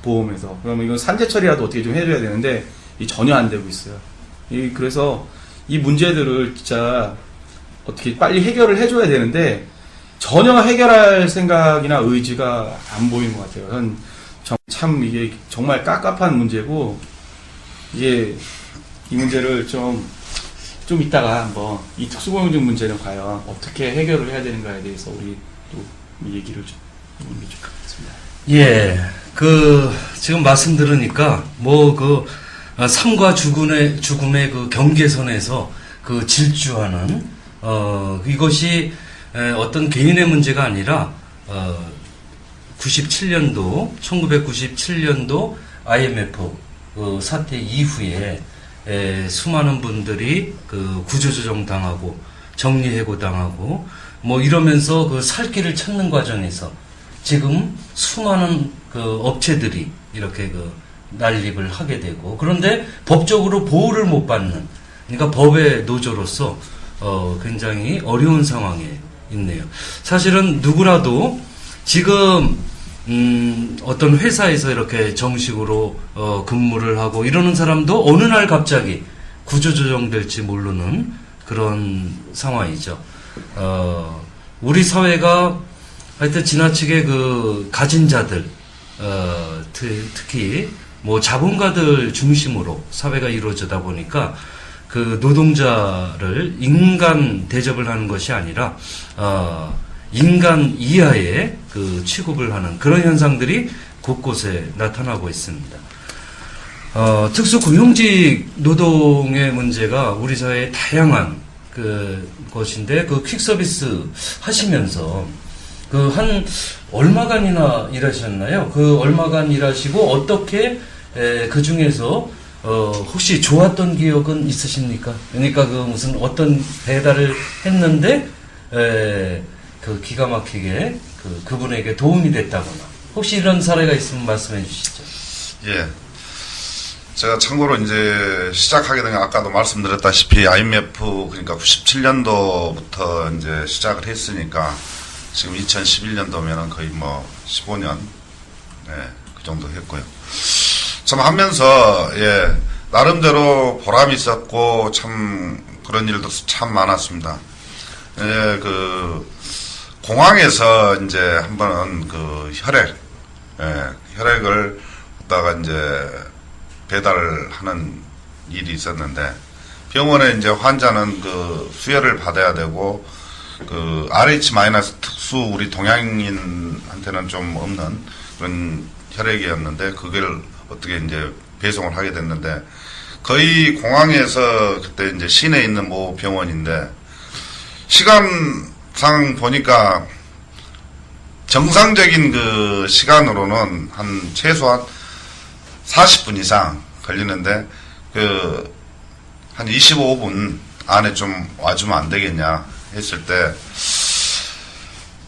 보험에서. 그러면 이건 산재 처리라도 어떻게 좀 해줘야 되는데 전혀 안 되고 있어요. 그래서 이 문제들을 진짜 어떻게 빨리 해결을 해줘야 되는데 전혀 해결할 생각이나 의지가 안 보이는 것 같아요. 참 이게 정말 깝깝한 문제고 이게 이 문제를 좀 이따가 한번 이 특수고용직 문제는 과연 어떻게 해결을 해야 되는가에 대해서 우리 또 얘기를 좀 해보는 게 좋겠습니다. 예, 지금 말씀 들으니까, 삶과 죽음의 그 경계선에서 질주하는, 이것이 어떤 개인의 문제가 아니라, 1997년도 IMF 사태 이후에, 수많은 분들이 구조조정 당하고, 정리해고 당하고, 이러면서 살 길을 찾는 과정에서, 지금 수많은 업체들이 이렇게 난립을 하게 되고, 그런데 법적으로 보호를 못 받는, 그러니까 법의 노조로서 굉장히 어려운 상황에 있네요. 사실은 누구라도 지금 어떤 회사에서 이렇게 정식으로 근무를 하고 이러는 사람도 어느 날 갑자기 구조조정될지 모르는 그런 상황이죠. 우리 사회가 하여튼 지나치게 가진 자들, 특히 자본가들 중심으로 사회가 이루어지다 보니까 노동자를 인간 대접을 하는 것이 아니라 인간 이하의 취급을 하는 그런 현상들이 곳곳에 나타나고 있습니다. 특수고용직 노동의 문제가 우리 사회의 다양한 것인데 퀵 서비스 하시면서 한 얼마간이나 일하셨나요? 얼마간 일하시고 어떻게 그 중에서 혹시 좋았던 기억은 있으십니까? 그러니까 무슨 어떤 배달을 했는데 기가 막히게 그분에게 도움이 됐다거나 혹시 이런 사례가 있으면 말씀해 주시죠. 예. 제가 참고로 이제 시작하게 된 게 아까도 말씀드렸다시피 IMF 그러니까 97년도부터 이제 시작을 했으니까 지금 2011년도면은 거의 15년 그 정도 했고요. 참 하면서 나름대로 보람이 있었고 참 그런 일도 참 많았습니다. 공항에서 이제 한 번은 혈액을 갖다가 이제 배달을 하는 일이 있었는데 병원에 이제 환자는 수혈을 받아야 되고 RH- 특수 우리 동양인한테는 좀 없는 그런 혈액이었는데 그걸 어떻게 이제 배송을 하게 됐는데 거의 공항에서 그때 이제 시내에 있는 모 병원인데 시간상 보니까 정상적인 시간으로는 한 최소한 40분 이상 걸리는데 한 25분 안에 좀 와주면 안 되겠냐 했을 때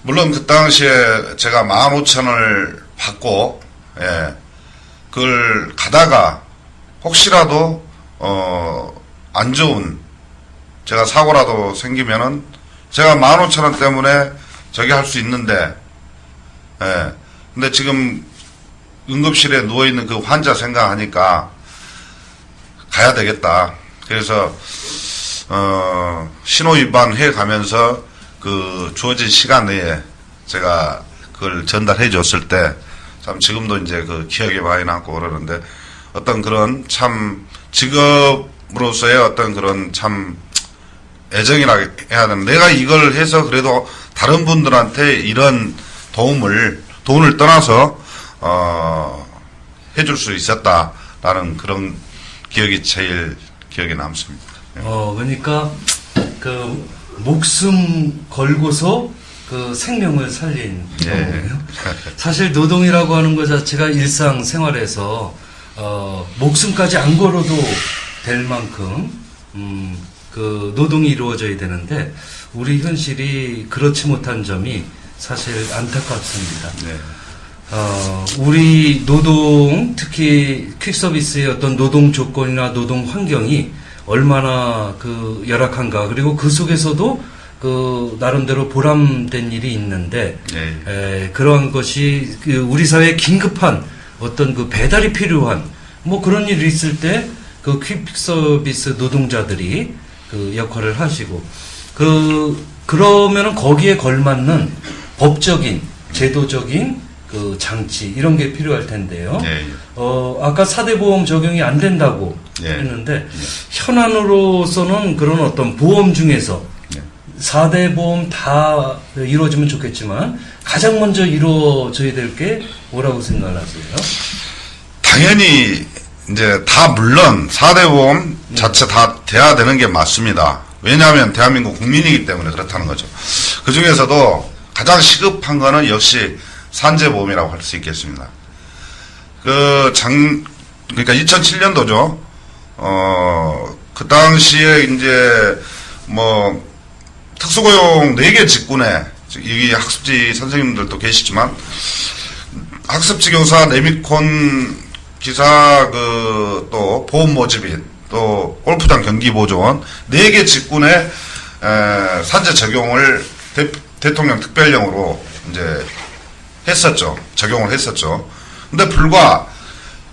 물론 그 당시에 제가 15,000원을 받고, 예, 그걸 가다가 혹시라도, 안 좋은, 제가 사고라도 생기면은 제가 15,000원 때문에 저기 할 수 있는데, 예, 근데 지금 응급실에 누워있는 그 환자 생각하니까 가야 되겠다. 그래서, 신호 위반해 가면서 그 주어진 시간 내에 제가 그걸 전달해 줬을 때 참 지금도 이제 그 기억에 많이 남고 그러는데 어떤 그런 참 직업으로서의 어떤 그런 참 애정이라 해야 되나. 내가 이걸 해서 그래도 다른 분들한테 이런 돈을 떠나서, 해줄 수 있었다라는 그런 기억이 제일 기억에 남습니다. 그러니까 그 목숨 걸고서 그 생명을 살린 거예요. 사실 노동이라고 하는 것 자체가 일상 생활에서 목숨까지 안 걸어도 될 만큼 그 노동이 이루어져야 되는데 우리 현실이 그렇지 못한 점이 사실 안타깝습니다. 네. 우리 노동, 특히 퀵서비스의 어떤 노동 조건이나 노동 환경이 얼마나 그 열악한가, 그리고 그 속에서도 그 나름대로 보람된 일이 있는데, 네. 그러한 것이 그 우리 사회에 긴급한 어떤 그 배달이 필요한 뭐 그런 일이 있을 때 그 퀵서비스 노동자들이 그 역할을 하시고, 그러면은 거기에 걸맞는 법적인, 제도적인 그 장치, 이런 게 필요할 텐데요. 네. 아까 4대 보험 적용이 안 된다고 네. 했는데, 현안으로서는 그런 어떤 보험 중에서 네. 4대 보험 다 이루어지면 좋겠지만, 가장 먼저 이루어져야 될 게 뭐라고 생각하세요? 당연히 이제 다 물론 4대 보험 자체 다 돼야 되는 게 맞습니다. 왜냐하면 대한민국 국민이기 때문에 그렇다는 거죠. 그 중에서도 가장 시급한 거는 역시 산재보험이라고 할 수 있겠습니다. 그러니까 2007년도죠. 그 당시에 이제 뭐 특수고용 4개 직군에, 여기 학습지 선생님들도 계시지만 학습지 교사, 레미콘 기사, 또 보험 모집인, 또 골프장 경기보조원 4개 직군에 산재 적용을 대통령 특별령으로 이제 했었죠. 적용을 했었죠. 근데 불과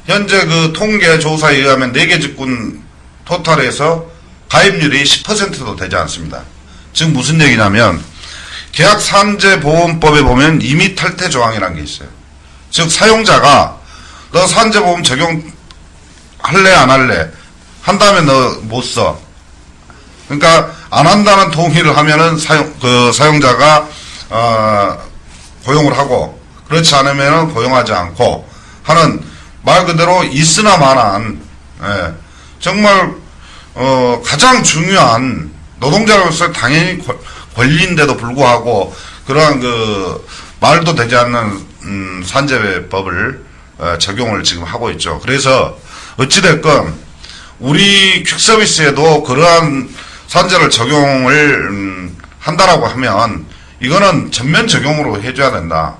현재 그 통계 조사에 의하면 4개 직군 토탈에서 가입률이 10%도 되지 않습니다. 즉 무슨 얘기냐면 계약 산재보험법에 보면 임의 탈퇴 조항이라는 게 있어요. 즉 사용자가 너 산재보험 적용 할래 안 할래? 한다면 너 못 써. 그러니까 안 한다는 동의를 하면은 사용자가 고용을 하고, 그렇지 않으면은 고용하지 않고 하는, 말 그대로 있으나 마나한, 정말 가장 중요한 노동자로서 당연히 권리인데도 불구하고 그러한 그 말도 되지 않는 산재법을 적용을 지금 하고 있죠. 그래서 어찌됐건 우리 퀵서비스에도 그러한 산재를 적용을 한다라고 하면 이거는 전면 적용으로 해줘야 된다.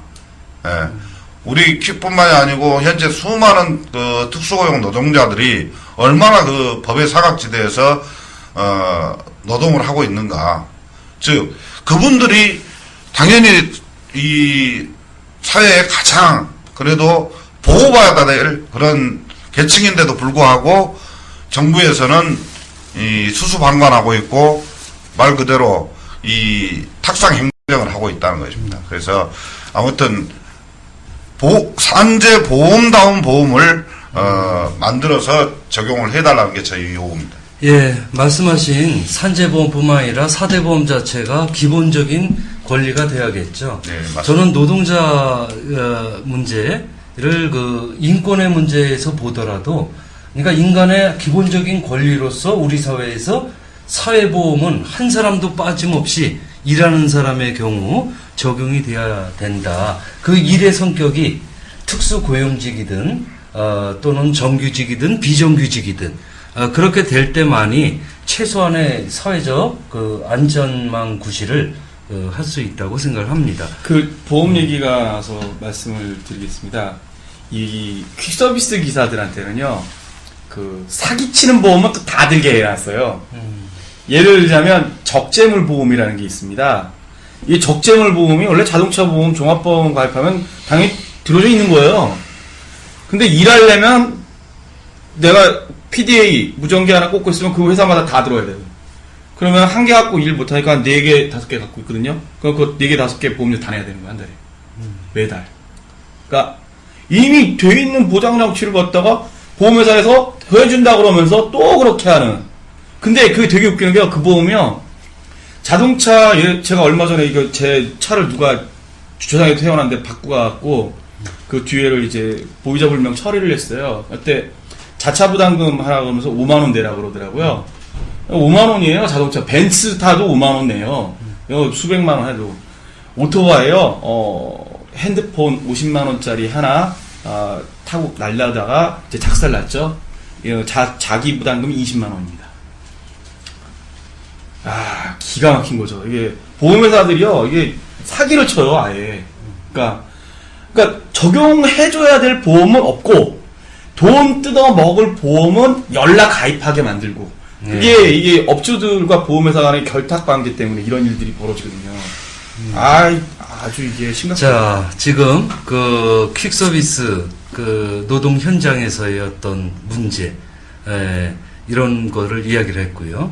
우리 퀵뿐만이 아니고 현재 수많은 그 특수고용 노동자들이 얼마나 그 법의 사각지대에서 노동을 하고 있는가. 즉 그분들이 당연히 이 사회에 가장 그래도 보호받아야 될 그런 계층인데도 불구하고 정부에서는 이 수수방관하고 있고 말 그대로 이 탁상 행정을 하고 있다는 것입니다. 그래서 아무튼 산재 보험다운 보험을 만들어서 적용을 해달라는 게 저희 요구입니다. 예, 말씀하신 산재보험뿐만 아니라 4대 보험 자체가 기본적인 권리가 돼야겠죠. 네, 맞습니다. 저는 노동자 문제를 그 인권의 문제에서 보더라도, 그러니까 인간의 기본적인 권리로서 우리 사회에서 사회보험은 한 사람도 빠짐없이 일하는 사람의 경우 적용이 돼야 된다. 그 일의 성격이 특수고용직이든 또는 정규직이든 비정규직이든 그렇게 될 때만이 최소한의 사회적 그 안전망 구실을 할 수 있다고 생각을 합니다. 그 보험 얘기가 나와서 말씀을 드리겠습니다. 이 퀵서비스 기사들한테는요, 그 사기치는 보험은 또 다 들게 해놨어요. 예를 들자면 적재물 보험이라는 게 있습니다. 이 적재물 보험이 원래 자동차 보험, 종합보험 가입하면 당연히 들어져 있는 거예요. 근데 일하려면 내가 PDA 무전기 하나 꽂고 있으면 그 회사마다 다 들어야 돼요. 그러면 한 개 갖고 일 못하니까 4개, 5개 갖고 있거든요. 그럼 그 4개, 5개 보험료 다 내야 되는 거야, 한 달에. 매달. 그러니까 이미 돼 있는 보장장치를 갖다가 보험회사에서 더 해준다 그러면서 또 그렇게 하는. 근데 그게 되게 웃기는 게요. 그 보험이요. 자동차, 제가 얼마 전에 이거 제 차를 누가 주차장에 태워놨는데 바꾸고 갖고 그 뒤에를 이제 보이자불명 처리를 했어요. 그때 자차 부담금 하라 그러면서 5만원 내라 그러더라고요. 5만원이에요, 자동차. 벤츠 타도 5만원 내요. 이거 수백만원 해도. 오토바이요, 핸드폰 50만원짜리 하나, 타고 날라다가 이제 작살 났죠. 자기 부담금이 20만원입니다. 기가 막힌 거죠. 이게, 보험회사들이요, 이게 사기를 쳐요, 아예. 그러니까 적용해줘야 될 보험은 없고, 돈 뜯어 먹을 보험은 연락 가입하게 만들고, 이게 업주들과 보험회사 간의 결탁 관계 때문에 이런 일들이 벌어지거든요. 아주 이게 심각합니다. 자, 지금 그 퀵서비스 그 노동 현장에서의 어떤 문제, 이런 거를 이야기를 했고요.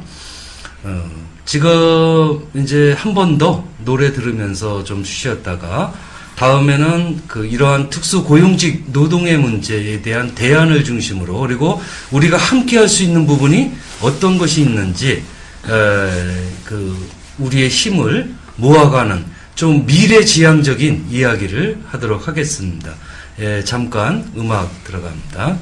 지금 이제 한 번 더 노래 들으면서 좀 쉬었다가 다음에는 그 이러한 특수 고용직 노동의 문제에 대한 대안을 중심으로, 그리고 우리가 함께 할 수 있는 부분이 어떤 것이 있는지, 그 우리의 힘을 모아가는 좀 미래지향적인 이야기를 하도록 하겠습니다. 잠깐 음악 들어갑니다.